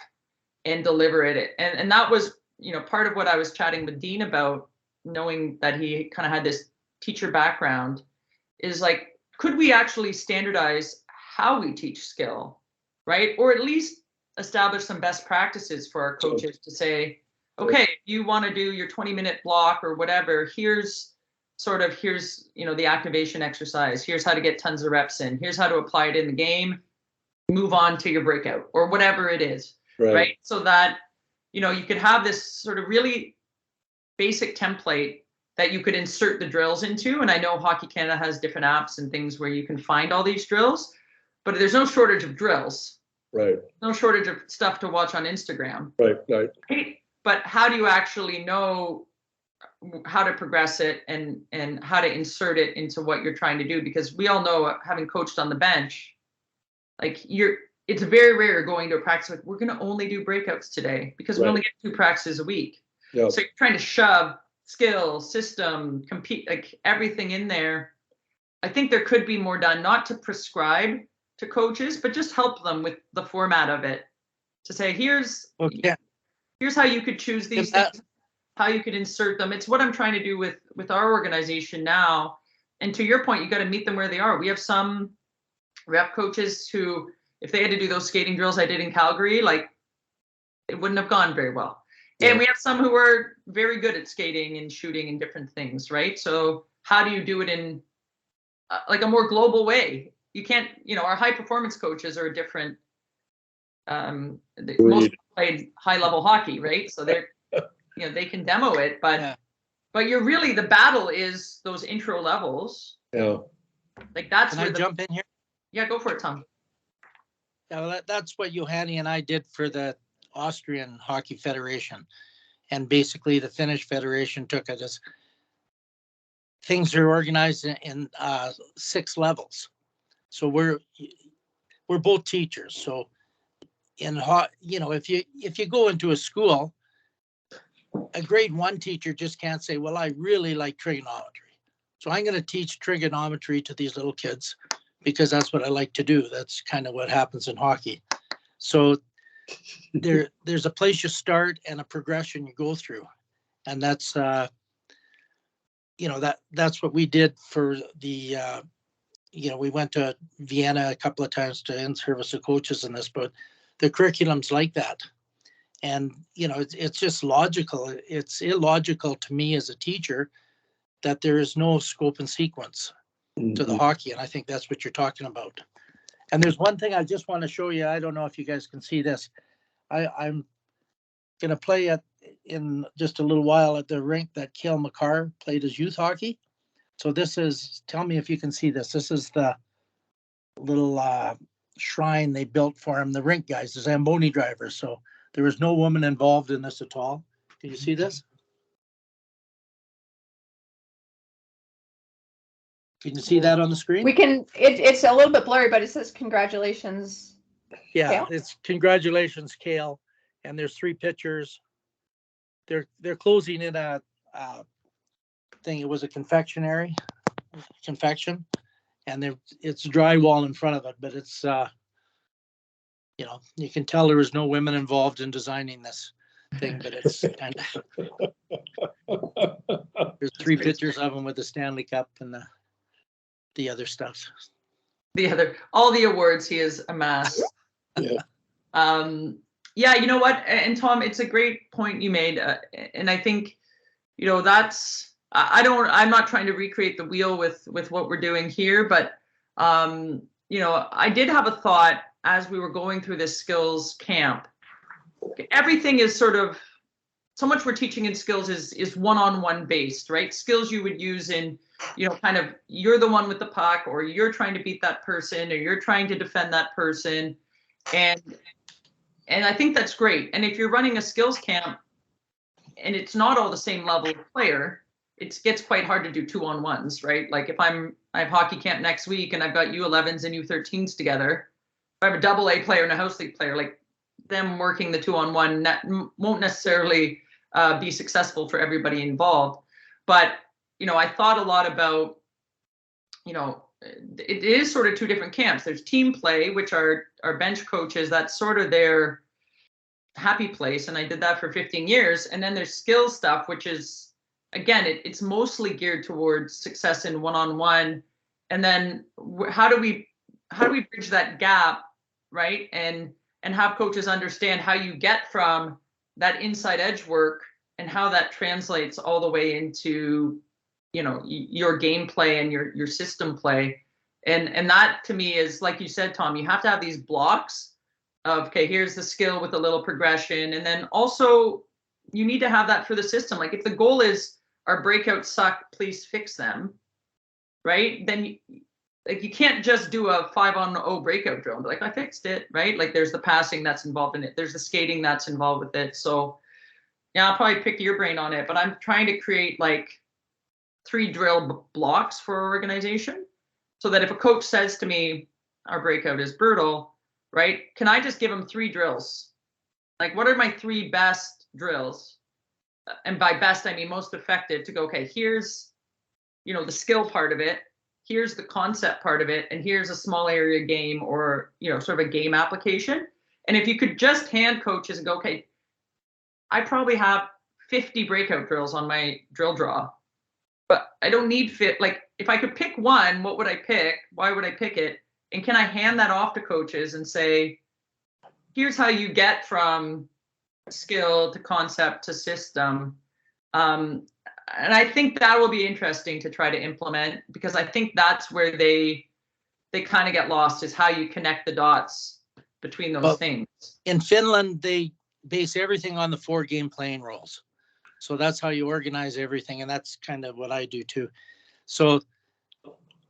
and deliver it. And that was, you know, part of what I was chatting with Dean about, knowing that he kind of had this teacher background, is like, could we actually standardize how we teach skill, right? Or at least establish some best practices for our coaches to say, okay, if you want to do your 20-minute block or whatever, here's you know, the activation exercise, here's how to get tons of reps in, here's how to apply it in the game, move on to your breakout or whatever it is, right? So that, you know, you could have this sort of really basic template that you could insert the drills into. And I know Hockey Canada has different apps and things where you can find all these drills, but there's no shortage of drills. Right. No shortage of stuff to watch on Instagram. Right. But how do you actually know how to progress it and how to insert it into what you're trying to do? Because we all know, having coached on the bench, like it's very rare going to a practice like, we're going to only do breakouts today because we only get 2 practices a week. Yep. So you're trying to shove skill, system, compete, like everything in there. I think there could be more done, not to prescribe to coaches, but just help them with the format of it, to say, here's how you could choose these things, how you could insert them. It's what I'm trying to do with our organization now. And to your point, you got to meet them where they are. We have some rep coaches who, if they had to do those skating drills I did in Calgary, like it wouldn't have gone very well. Yeah. And we have some who are very good at skating and shooting and different things, right? So how do you do it in like a more global way? You can't, you know, our high performance coaches are a different, most played high level hockey, right? So they're, you know, they can demo it, but you're really, the battle is those intro levels. Yeah. Like that's Can I jump in here? Yeah, go for it, Tom. Yeah, well, that's what Johanny and I did for the Austrian Hockey Federation. And basically the Finnish Federation took it as things are organized in 6 levels. So we're both teachers. So you know, if you go into a school, a grade 1 teacher just can't say, well, I really like trigonometry, so I'm going to teach trigonometry to these little kids because that's what I like to do. That's kind of what happens in hockey. So there's a place you start and a progression you go through. And that's, that's what we did for the, we went to Vienna a couple of times to in-service the coaches in this, but the curriculum's like that. And, it's just logical. It's illogical to me as a teacher that there is no scope and sequence to the hockey. And I think that's what you're talking about. And there's one thing I just want to show you. I don't know if you guys can see this. I'm going to play in just a little while at the rink that Cale McCarr played his youth hockey. So this is, tell me if you can see this. This is the little shrine they built for him, the rink guys, the Zamboni drivers. So there was no woman involved in this at all. Can you see this? Can you see that on the screen? We can, it's a little bit blurry, but it says congratulations. Yeah, Cale? it's congratulations, Cale. And there's 3 pictures. They're closing in a thing. It was a confection, and it's drywall in front of it, but it's you can tell there was no women involved in designing this thing, but it's kind of, there's 3 pictures of them with the Stanley Cup and the other stuff. All the awards he has amassed. Yeah, you know what? And Tom, it's a great point you made. And I think, that's, I'm not trying to recreate the wheel with what we're doing here, but, I did have a thought as we were going through this skills camp. Everything is sort of, so much we're teaching in skills is one-on-one based, right? Skills you would use in, kind of, you're the one with the puck, or you're trying to beat that person, or you're trying to defend that person. And I think that's great. And if you're running a skills camp and it's not all the same level of player, it gets quite hard to do 2-on-1s, right? Like if I have hockey camp next week and I've got U11s and U13s together, if I have a AA player and a house league player, like them working the 2-on-1 won't necessarily be successful for everybody involved. But, I thought a lot about, it is sort of 2 different camps. There's team play, which are bench coaches. That's sort of their happy place. And I did that for 15 years. And then there's skill stuff, which is, again, it's mostly geared towards success in one-on-one. And then how do we bridge that gap, right? And have coaches understand how you get from that inside edge work and how that translates all the way into, your gameplay and your system play. And that to me is, like you said, Tom, you have to have these blocks of, okay, here's the skill with a little progression. And then also you need to have that for the system. Like if the goal is our breakouts suck, please fix them, right? Then you can't just do a 5-on-0 breakout drill and be like, I fixed it, right? Like there's the passing that's involved in it. There's the skating that's involved with it. So yeah, I'll probably pick your brain on it, but I'm trying to create like 3 drill blocks for our organization so that if a coach says to me, our breakout is brutal, right? Can I just give them 3 drills? Like what are my 3 best drills? And by best, I mean most effective to go, okay, here's, the skill part of it. Here's the concept part of it. And here's a small area game or, sort of a game application. And if you could just hand coaches and go, okay, I probably have 50 breakout drills on my drill draw, but I don't need fit. Like if I could pick one, what would I pick? Why would I pick it? And can I hand that off to coaches and say, here's how you get from skill to concept to system. And I think that will be interesting to try to implement, because I think that's where they kind of get lost, is how you connect the dots between those things. In Finland, they base everything on the 4 game playing rules. So that's how you organize everything. And that's kind of what I do too. So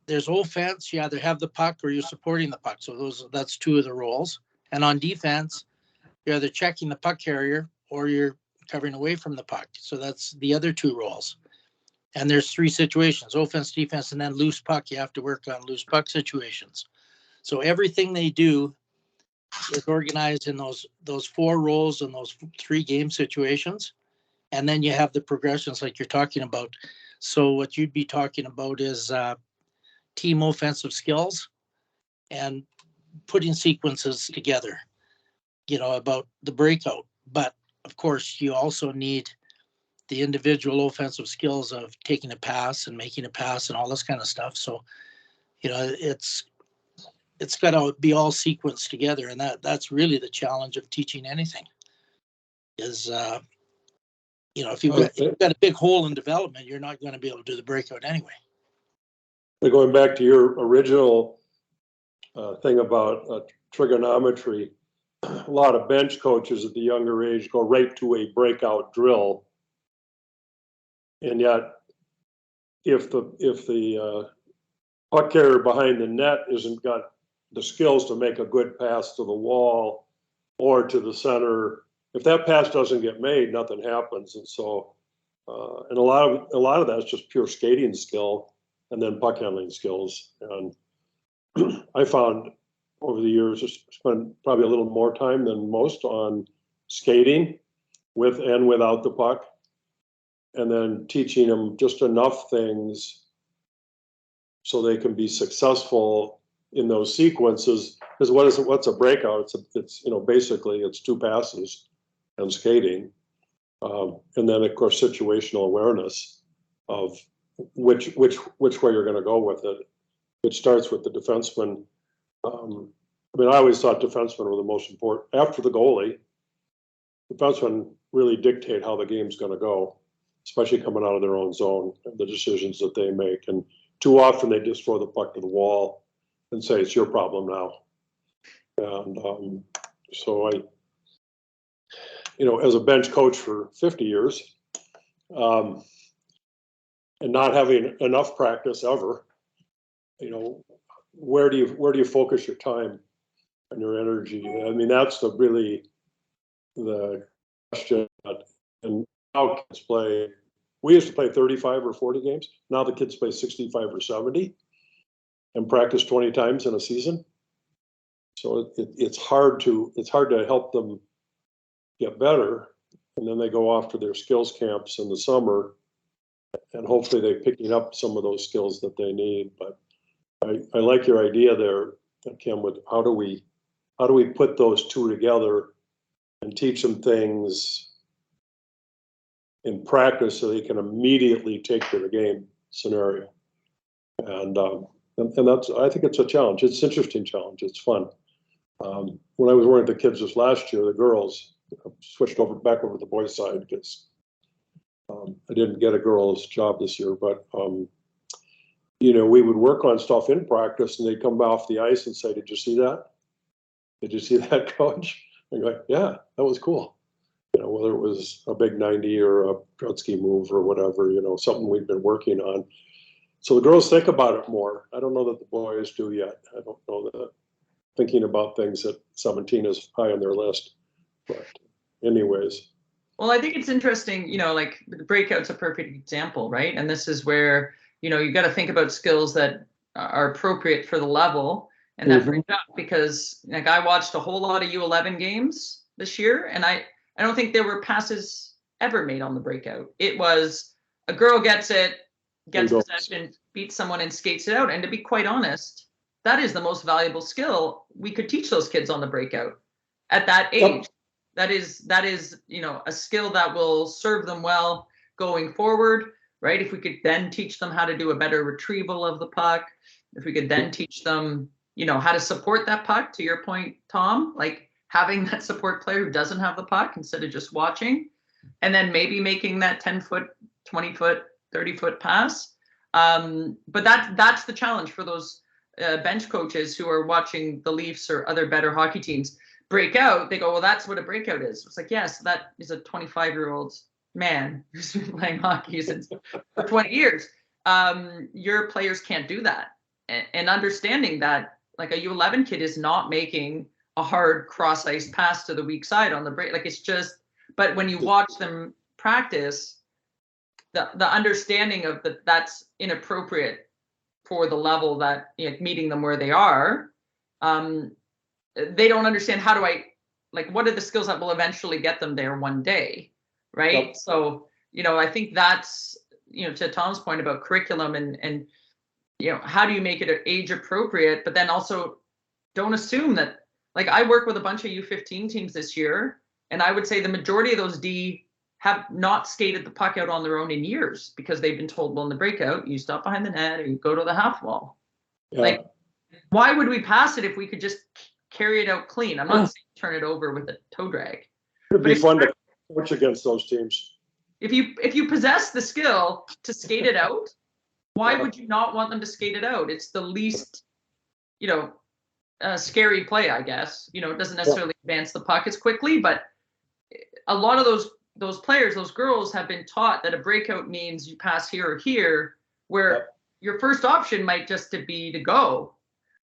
there's offense, you either have the puck or you're supporting the puck. So that's 2 of the roles. And on defense, you're either checking the puck carrier or you're covering away from the puck. So that's the other 2 roles. And there's 3 situations: offense, defense, and then loose puck. You have to work on loose puck situations. So everything they do is organized in those 4 roles and those 3 game situations. And then you have the progressions like you're talking about. So what you'd be talking about is team offensive skills and putting sequences together. about the breakout. But of course, you also need the individual offensive skills of taking a pass and making a pass and all this kind of stuff. So, it's got to be all sequenced together, and that's really the challenge of teaching anything. Is if you've got a big hole in development, you're not going to be able to do the breakout anyway. Going back to your original thing about trigonometry, a lot of bench coaches at the younger age go right to a breakout drill, and yet if the puck carrier behind the net isn't got the skills to make a good pass to the wall or to the center, if that pass doesn't get made, nothing happens. And so, and a lot of that's just pure skating skill and then puck handling skills. And I found over the years, I spent probably a little more time than most on skating with and without the puck, and then teaching them just enough things so they can be successful in those sequences. Because what's a breakout? It's basically it's two passes and skating, and then of course situational awareness of which way you're going to go with it. It starts with the defenseman. I always thought defensemen were the most important. After the goalie, defensemen really dictate how the game's going to go, especially coming out of their own zone and the decisions that they make. And too often they just throw the puck to the wall and say, it's your problem now. And so as a bench coach for 50 years, and not having enough practice ever, where do you focus your time and your energy? I mean, that's really the question. And now kids play. We used to play 35 or 40 games. Now the kids play 65 or 70 and practice 20 times in a season. So it's hard to help them get better. And then they go off to their skills camps in the summer, and hopefully they're picking up some of those skills that they need. But I like your idea there, Kim, with how do we put those two together and teach them things in practice so they can immediately take to the game scenario. And that's, I think it's a challenge. It's an interesting challenge. It's fun. When I was working with the kids this last year, the girls switched back over to the boys' side because I didn't get a girl's job this year, but we would work on stuff in practice, and they'd come off the ice and say, "Did you see that? Did you see that, coach?" And go, "Yeah, that was cool." Whether it was a big 90 or a Gretzky move or whatever, something we've been working on. So the girls think about it more. I don't know that the boys do yet. I don't know that thinking about things at 17 is high on their list. But anyways. Well, I think it's interesting, like the breakout's a perfect example, right? And this is where, you got to think about skills that are appropriate for the level and that bring up, because like I watched a whole lot of U11 games this year, and I don't think there were passes ever made on the breakout. It was a girl gets possession, beats someone and skates it out. And to be quite honest, that is the most valuable skill we could teach those kids on the breakout at that age. Yep. That is, a skill that will serve them well going forward, right? If we could then teach them how to do a better retrieval of the puck, if we could then teach them, how to support that puck, to your point, Tom, like having that support player who doesn't have the puck instead of just watching, and then maybe making that 10-foot, 20-foot, 30-foot pass. But that's the challenge for those bench coaches who are watching the Leafs or other better hockey teams break out. They go, well, that's what a breakout is. It's like, yes, that is a 25-year-old man who's been playing hockey since for 20 years. Your players can't do that. And understanding that, like a U11 kid is not making a hard cross-ice pass to the weak side on the break. Like it's just, but when you watch them practice, the understanding of that's inappropriate for the level that, meeting them where they are. They don't understand what are the skills that will eventually get them there one day, right? Yep. So, I think that's, to Tom's point about curriculum and how do you make it age appropriate, but then also don't assume that like I work with a bunch of U15 teams this year, and I would say the majority of those D have not skated the puck out on their own in years because they've been told, well, in the breakout, you stop behind the net or you go to the half wall. Yeah. Like, why would we pass it if we could just carry it out clean? I'm not saying turn it over with a toe drag. It'd be fun to coach against those teams. If you possess the skill to skate it out, why would you not want them to skate it out? It's the least, scary play, I guess. It doesn't necessarily advance the puck as quickly, but a lot of those players, those girls have been taught that a breakout means you pass here or here, where your first option might just to be to go.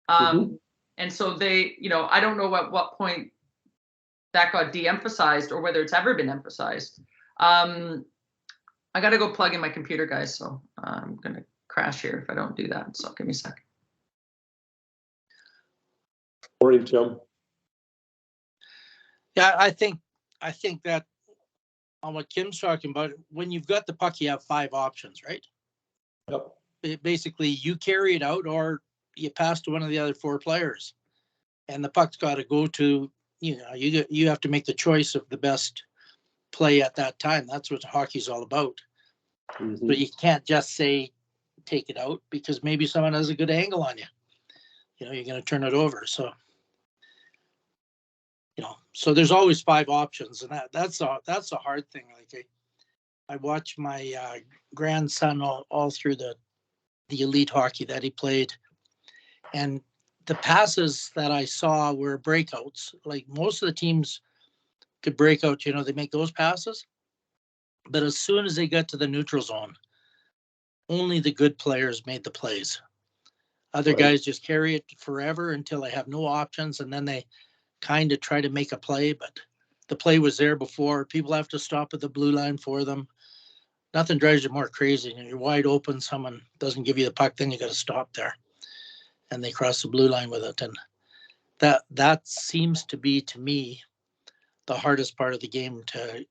And so they, I don't know at what point that got de-emphasized or whether it's ever been emphasized. I got to go plug in my computer, guys. So I'm going to crash here if I don't do that. So give me a second. Morning, Tim. Yeah, I think that on what Kim's talking about, when you've got the puck, you have 5 options, right? Yep. Basically, you carry it out or you pass to one of the other 4 players, and the puck's got to go to, you have to make the choice of the best play at that time. That's what hockey's all about. Mm-hmm. But you can't just say take it out because maybe someone has a good angle on you. You're going to turn it over. So, so there's always 5 options, and that's a hard thing. Like I watched my grandson all through the elite hockey that he played, and the passes that I saw were breakouts. Like most of the teams could break out, they make those passes. But as soon as they got to the neutral zone, only the good players made the plays. Other guys just carry it forever until they have no options, and then they kind of try to make a play, but the play was there before. People have to stop at the blue line for them. Nothing drives you more crazy. You're wide open, someone doesn't give you the puck, then you got to stop there. And they cross the blue line with it. And that seems to be, to me, the hardest part of the game to,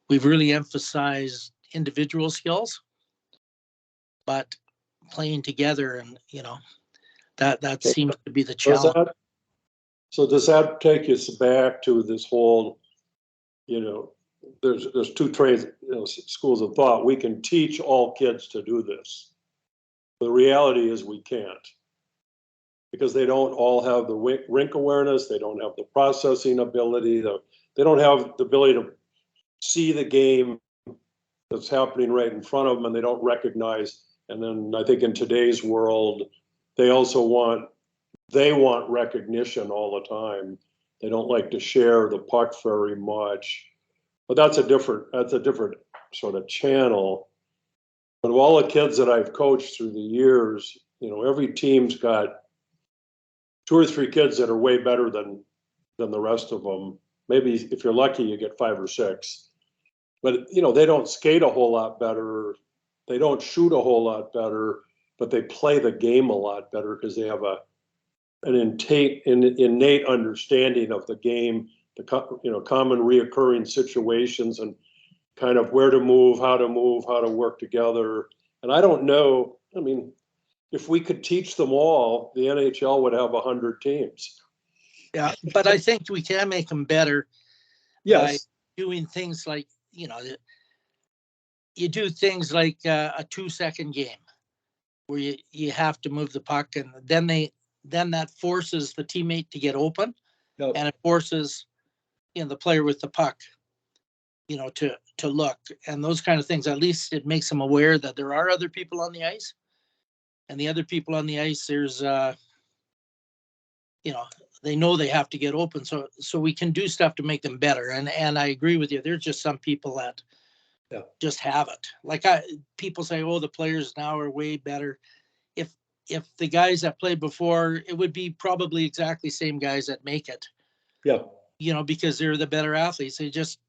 we've really emphasized individual skills, but playing together and, that seems to be the challenge. So does that take us back to this whole, there's 2 trades, schools of thought. We can teach all kids to do this. The reality is we can't, because they don't all have the rink awareness. They don't have the processing ability. They don't have the ability to see the game that's happening right in front of them, and they don't recognize. And then I think in today's world, they also want recognition all the time. They don't like to share the puck very much. But that's a different sort of channel. But of all the kids that I've coached through the years, every team's got 2 or 3 kids that are way better than the rest of them. Maybe if you're lucky, you get 5 or 6. But they don't skate a whole lot better. They don't shoot a whole lot better, but they play the game a lot better because they have an innate understanding of the game, the common reoccurring situations, and kind of where to move, how to work together. And I don't know. I mean, if we could teach them all, the NHL would have 100 teams. Yeah, but I think we can make them better. Yes. By doing things like, you do things like a 2-second game where you have to move the puck, and then that forces the teammate to get open. Yep. And it forces the player with the puck to look, and those kind of things. At least it makes them aware that there are other people on the ice, and the other people on the ice, there's they know they have to get open, so we can do stuff to make them better. And I agree with you, there's just some people that just have it. Like people say, oh, the players now are way better. If the guys that played before, it would be probably exactly same guys that make it. Yeah. Because they're the better athletes. They just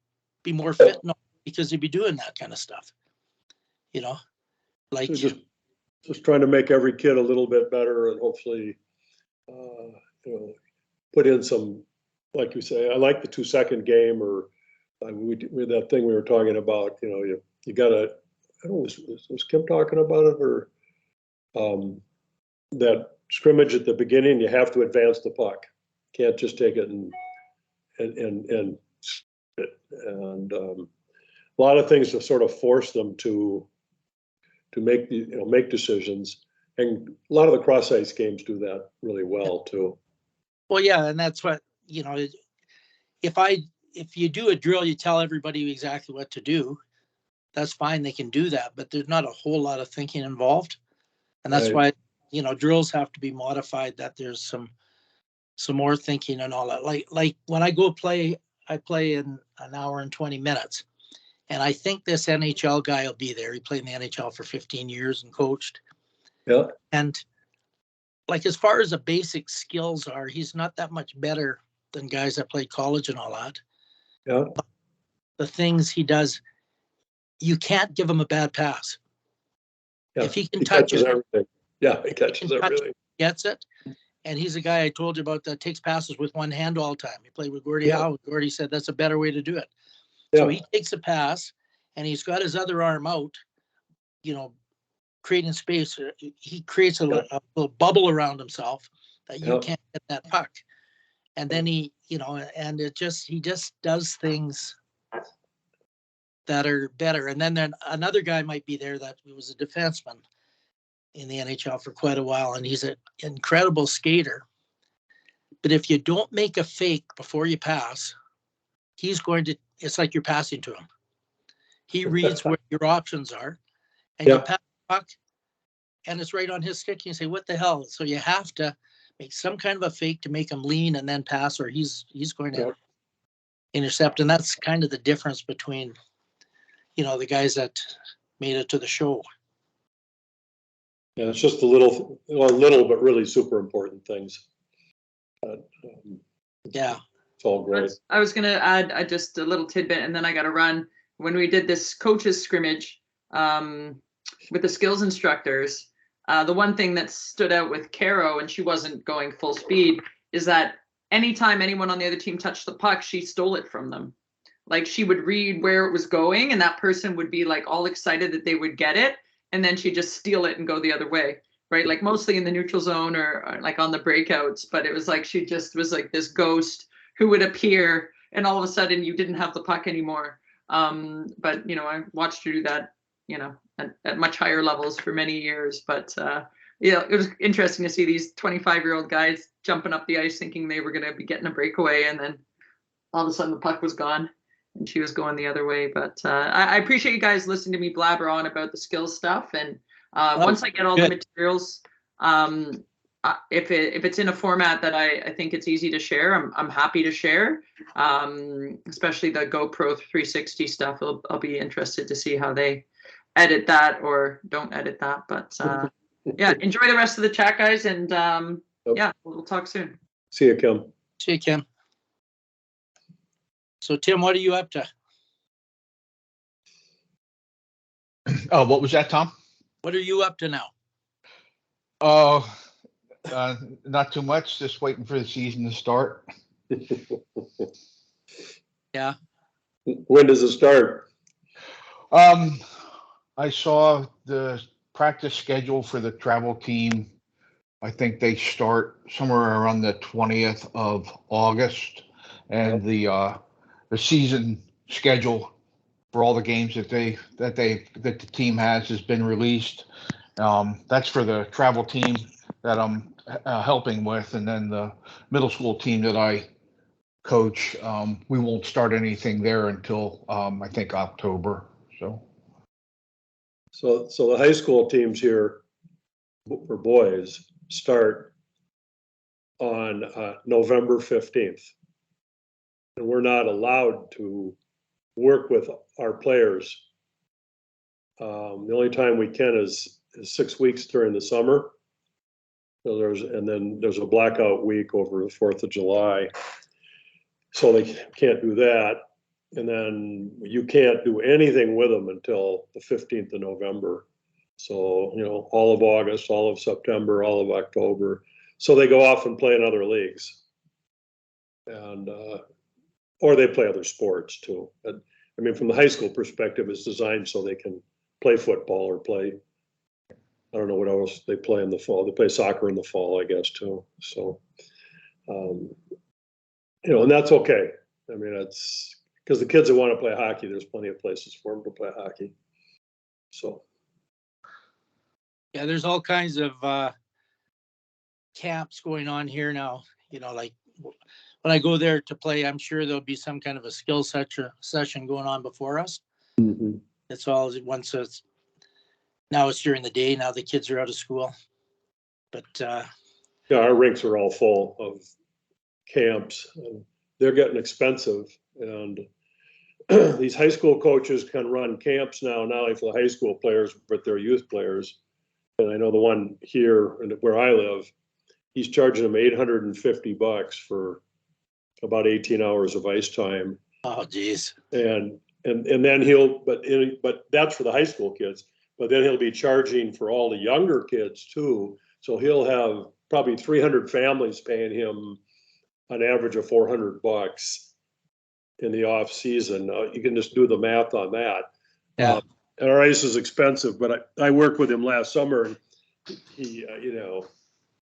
be more fit because they'd be doing that kind of stuff. Like so just trying to make every kid a little bit better, and hopefully, put in some, like you say, I like the 2-second game, or with that thing we were talking about. You gotta. I don't know, was Kim talking about it, or that scrimmage at the beginning? You have to advance the puck. Can't just take it and a lot of things have sort of forced them to make decisions, and a lot of the cross ice games do that really well too. Well, yeah, and that's what, if you do a drill, you tell everybody exactly what to do. That's fine, they can do that, but there's not a whole lot of thinking involved, and that's Right. why drills have to be modified. That there's some more thinking and all that. Like when I go play, I play in an hour and 20 minutes. And I think this NHL guy will be there. He played in the NHL for 15 years and coached. Yeah. And like, as far as the basic skills are, he's not that much better than guys that play college and all that. Yeah. But the things he does, you can't give him a bad pass. Yeah. If he can He touch catches it, everything. Yeah, he catches everything. gets it. And he's a guy I told you about that takes passes with one hand all the time. He played with Gordie Howe. Gordie said that's a better way to do it. Yeah. So he takes a pass and he's got his other arm out, creating space. He creates a little bubble around himself that you can't get that puck. And then he just does things that are better. And then another guy might be there that was a defenseman in the NHL for quite a while, and he's an incredible skater. But if you don't make a fake before you pass, it's like you're passing to him. He reads where your options are, and you pass the puck, and it's right on his stick. You say, what the hell? So you have to make some kind of a fake to make him lean and then pass, or he's going to intercept. And that's kind of the difference between, the guys that made it to the show. Yeah, it's just little but really super important things. Yeah. It's all great. I was going to add just a little tidbit, and then I got to run. When we did this coaches scrimmage with the skills instructors, the one thing that stood out with Caro, and she wasn't going full speed, is that anytime anyone on the other team touched the puck, she stole it from them. Like, she would read where it was going, and that person would be like all excited that they would get it, and then she'd just steal it and go the other way, right? Like, mostly in the neutral zone or like on the breakouts, but it was like she just was like this ghost who would appear, and all of a sudden you didn't have the puck anymore. But I watched her do that, at much higher levels for many years. But it was interesting to see these 25-year-old guys jumping up the ice thinking they were going to be getting a breakaway, and then all of a sudden the puck was gone and she was going the other way. But I appreciate you guys listening to me blabber on about the skills stuff. And once I get all the materials, if it's in a format that I think it's easy to share, I'm happy to share. Especially the GoPro 360 stuff. I'll be interested to see how they edit that or don't edit that. But yeah, enjoy the rest of the chat, guys, and yeah, we'll talk soon. See you, Kim. See you, Kim. So, Tim, what are you up to? Oh, what was that, Tom? What are you up to now? Oh, not too much. Just waiting for the season to start. Yeah. When does it start? I saw the practice schedule for the travel team. I think they start somewhere around the 20th of August, and the season schedule for all the games that the team has been released. That's for the travel team that I'm helping with, and then the middle school team that I coach. We won't start anything there until I think October. So the high school teams here for boys start on November 15th. And we're not allowed to work with our players. The only time we can is 6 weeks during the summer. So there's a blackout week over the 4th of July. So they can't do that. And then you can't do anything with them until the 15th of November. So, all of August, all of September, all of October. So they go off and play in other leagues. And, or they play other sports too. But, from the high school perspective, it's designed so they can play football or play, I don't know what else they play in the fall. They play soccer in the fall, I guess, too. So, and that's okay. I mean, it's because the kids that want to play hockey, there's plenty of places for them to play hockey. So. Yeah, there's all kinds of camps going on here now. Like when I go there to play, I'm sure there'll be some kind of a skill session going on before us. Mm-hmm. It's all now it's during the day. Now the kids are out of school. But yeah, our rinks are all full of camps. They're getting expensive, and these high school coaches can run camps now, not only for the high school players, but their youth players. And I know the one here where I live, he's charging them $850 for about 18 hours of ice time. Oh, geez. And then but that's for the high school kids. But then he'll be charging for all the younger kids too. So he'll have probably 300 families paying him an average of $400 in the off season. You can just do the math on that. Yeah. And our ice is expensive, but I worked with him last summer, and he,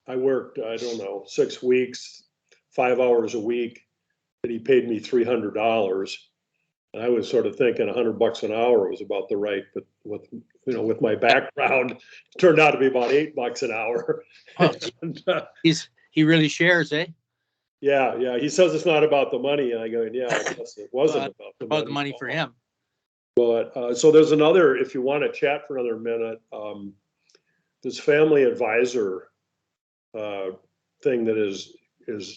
I worked, 6 weeks, 5 hours a week, and he paid me $300. And I was sort of thinking $100 an hour was about the right, but with my background, it turned out to be about $8 an hour. Oh, And, he really shares, eh? Yeah. He says it's not about the money, and I go, yeah, I guess it wasn't about the money for him. But so there's another, if you want to chat for another minute, this family advisor thing that is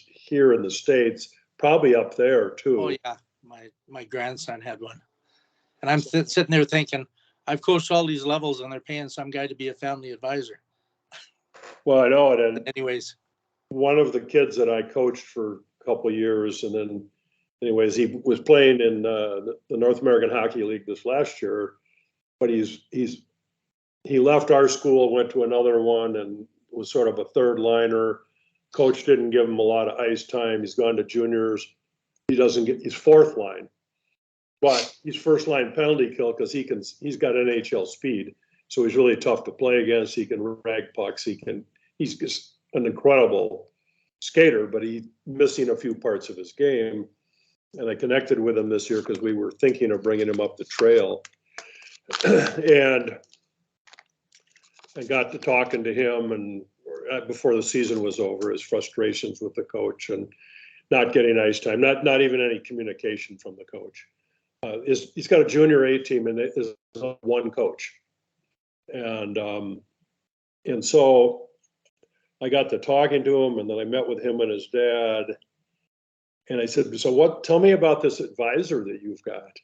here in the States, probably up there too. Oh yeah, my grandson had one, and I'm sitting there thinking, I've coached all these levels, and they're paying some guy to be a family advisor. Well, I know it. And anyways, one of the kids that I coached for a couple of years, and then anyways, he was playing in the North American Hockey League this last year, but he left our school, went to another one, and was sort of a third liner. Coach didn't give him a lot of ice time. He's gone to juniors. He doesn't get, he's fourth line, but he's first line penalty kill because he's got NHL speed. So he's really tough to play against. He can rag pucks. He's just an incredible skater, but he's missing a few parts of his game. And I connected with him this year because we were thinking of bringing him up the trail. And I got to talking to him, and before the season was over, his frustrations with the coach and not getting ice time, not even any communication from the coach. He's got a junior A team, and there's one coach. And so I got to talking to him, and then I met with him and his dad. And I said, so tell me about this advisor that you've got.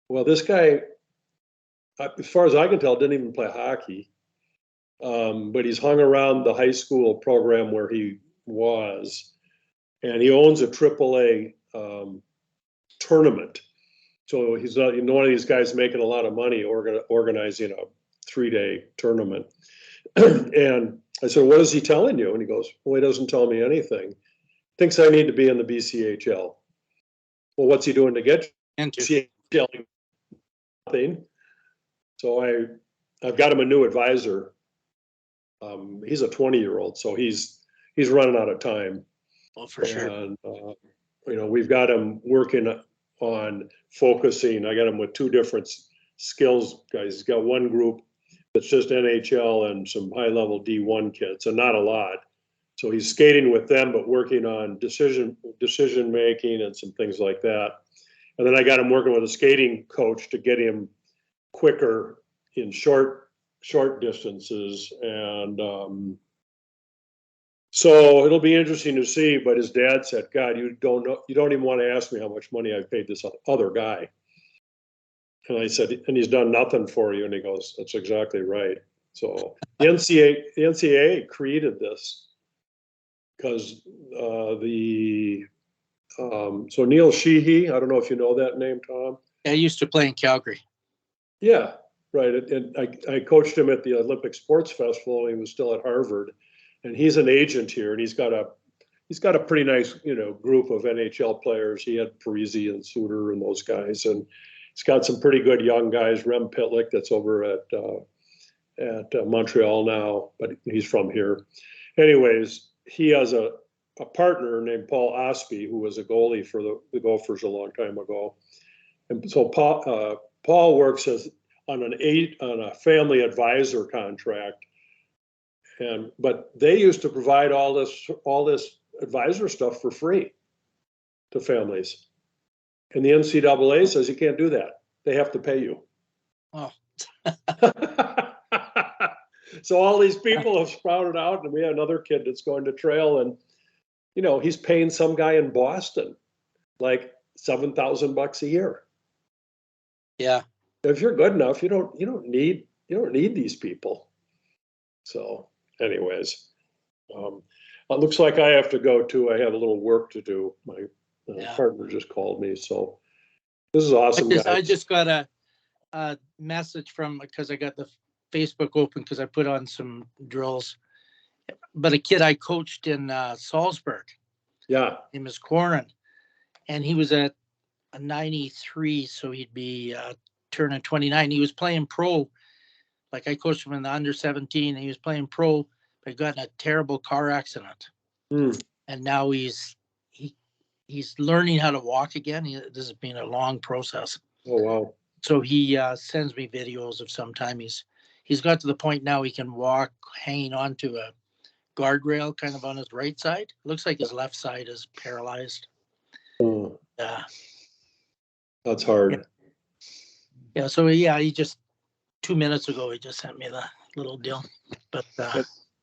Well, this guy, as far as I can tell, didn't even play hockey. But he's hung around the high school program where he was, and he owns a AAA tournament. So he's not one of these guys making a lot of money organizing a 3-day tournament. And I said, what is he telling you? And he goes, well, he doesn't tell me anything. Thinks I need to be in the BCHL. Well, what's he doing to get into BCHL? Nothing. So I've got him a new advisor. He's a 20-year-old, so he's running out of time. Oh, for sure. And we've got him working on focusing. I got him with 2 different skills guys. He's got one group that's just NHL and some high-level D1 kids, and not a lot. So he's skating with them, but working on decision making and some things like that. And then I got him working with a skating coach to get him quicker in short distances. And so it'll be interesting to see. But his dad said, God, you don't even want to ask me how much money I've paid this other guy. And I said, and he's done nothing for you. And he goes, that's exactly right. So the NCAA created this because so Neil Sheehy, I don't know if you know that name, Tom. I used to play in Calgary. Yeah, right. And I coached him at the Olympic Sports Festival. He was still at Harvard, and he's an agent here, and he's got a pretty nice group of NHL players. He had Parisi and Suter and those guys, and he's got some pretty good young guys. Rem Pitlick, that's over at Montreal now, but he's from here. Anyways, he has a a partner named Paul Ospey, who was a goalie for the Gophers a long time ago. And so Paul works on a family advisor contract. But they used to provide all this advisor stuff for free to families. And the NCAA says you can't do that. They have to pay you. Oh. So all these people have sprouted out, and we have another kid that's going to trail, and he's paying some guy in Boston like $7,000 a year. Yeah. If you're good enough, you don't need these people. So, anyways, it looks like I have to go too. I have a little work to do. My partner just called me, so this is awesome. I just got a message because I got the Facebook open because I put on some drills. But a kid I coached in Salzburg. Yeah. Name is Corin, and he was at a 93, so he'd be turning 29. He was playing pro. Like I coached him in the under 17, and he was playing pro, but he got in a terrible car accident. And now he's learning how to walk again. This has been a long process. Oh, wow. So he sends me videos of sometime he's got to the point now he can walk hanging onto a guardrail kind of on his right side. Looks like his left side is paralyzed. Yeah. That's hard. Yeah. So he just 2 minutes ago, he just sent me the little deal. But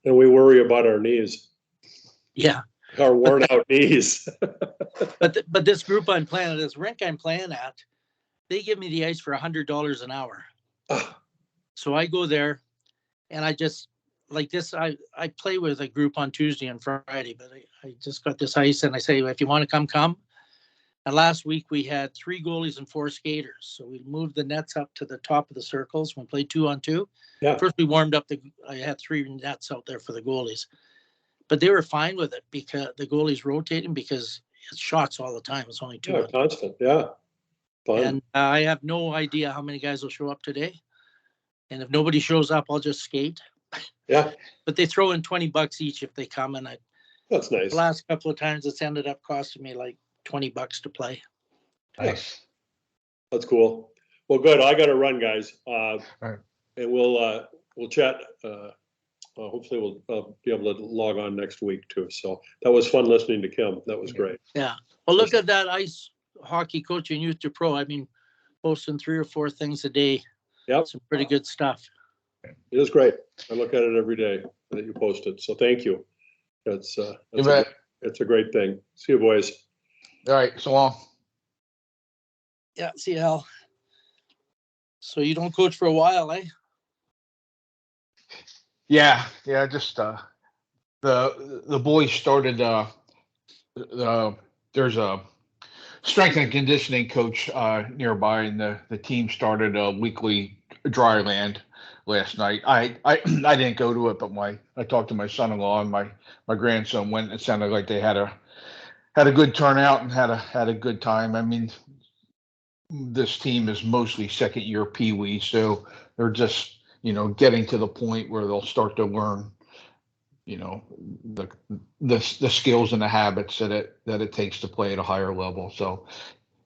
and we worry about our knees. Yeah. Our worn out knees. But this group I'm playing at, this rink I'm playing at, they give me the ice for $100 an hour. So I go there, and I just like this. I play with a group on Tuesday and Friday, but I just got this ice, and I say, if you want to come. And last week we had 3 goalies and 4 skaters. So we moved the nets up to the top of the circles. We played 2-on-2. Yeah. First we warmed up I had 3 nets out there for the goalies, but they were fine with it because the goalies rotating because it's shots all the time. It's only 2. Yeah, constant. Yeah. Fun. And I have no idea how many guys will show up today. And if nobody shows up, I'll just skate. Yeah. But they throw in $20 each if they come. And that's nice. The last couple of times it's ended up costing me like $20 to play. Nice. That's cool. Well, good. I got to run, guys. Right. And we'll chat. Hopefully we'll be able to log on next week too. So that was fun listening to Kim. That was great. Yeah. Well, look at that ice hockey coaching youth to pro. I mean, posting 3 or 4 things a day. Yep. Some pretty good stuff. It is great. I look at it every day that you post it. So thank you. It's a great thing. See you, boys. All right. So long. Yeah. See you, Al. So you don't coach for a while, eh? Yeah. Just the boys started. There's a strength and conditioning coach nearby, and the team started a weekly dry land last night. I didn't go to it, but I talked to my son-in-law and my grandson went. It sounded like they had a good turnout and had a good time. I mean, this team is mostly second year Pee Wee, so they're just getting to the point where they'll start to learn the skills and the habits that it takes to play at a higher level. So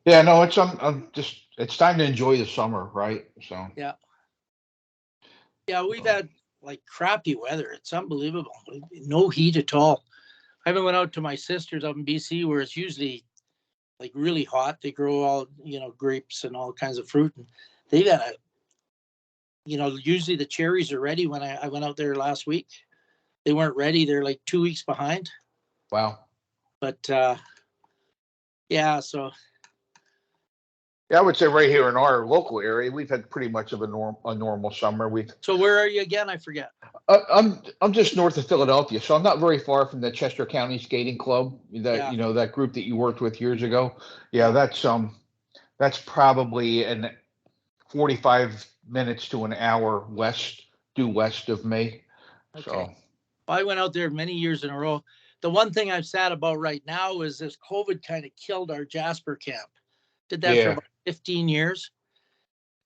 yeah, no, it's time to enjoy the summer, right? So yeah, we've had like crappy weather. It's unbelievable. No heat at all. I even went out to my sister's up in BC where it's usually like really hot. They grow all grapes and all kinds of fruit, and they've had usually the cherries are ready. When I went out there last week, they weren't ready. They're like 2 weeks behind. Wow. But yeah, so yeah, I would say right here in our local area, we've had pretty much of a normal summer. So where are you again? I forget. I'm just north of Philadelphia, so I'm not very far from the Chester County Skating Club. That group that you worked with years ago. Yeah, that's probably 45 minutes to an hour due west of me. Okay. So I went out there many years in a row. The one thing I'm sad about right now is this COVID kind of killed our Jasper camp. Did that for about 15 years.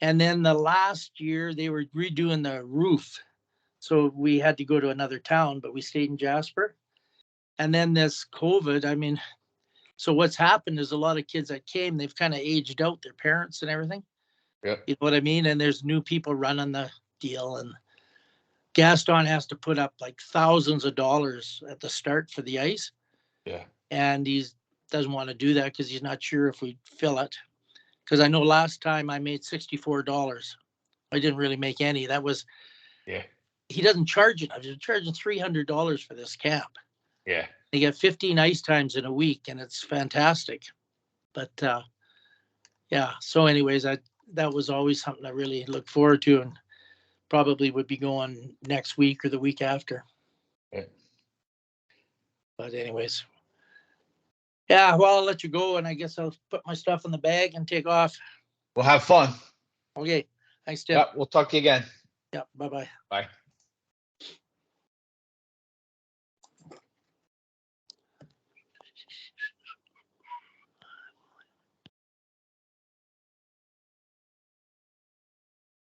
And then the last year they were redoing the roof. So we had to go to another town, but we stayed in Jasper. And then this COVID, I mean, so what's happened is a lot of kids that came, they've kind of aged out their parents and everything. Yeah. You know what I mean? And there's new people running the deal, and Gaston has to put up like thousands of dollars at the start for the ice. Yeah. And he doesn't want to do that because he's not sure if we fill it. Because I know last time I made $64. I didn't really make any. That was, Yeah. he doesn't charge it. I was charging $300 for this camp. Yeah. They get 15 ice times in a week, and it's fantastic. But yeah, so anyways, that was always something I really look forward to, and probably would be going next week or the week after. Yeah. But anyways, yeah, well, I'll let you go, and I guess I'll put my stuff in the bag and take off. We'll have fun. Okay, thanks, Tim. Yeah, we'll talk to you again. Yeah, bye-bye. Bye.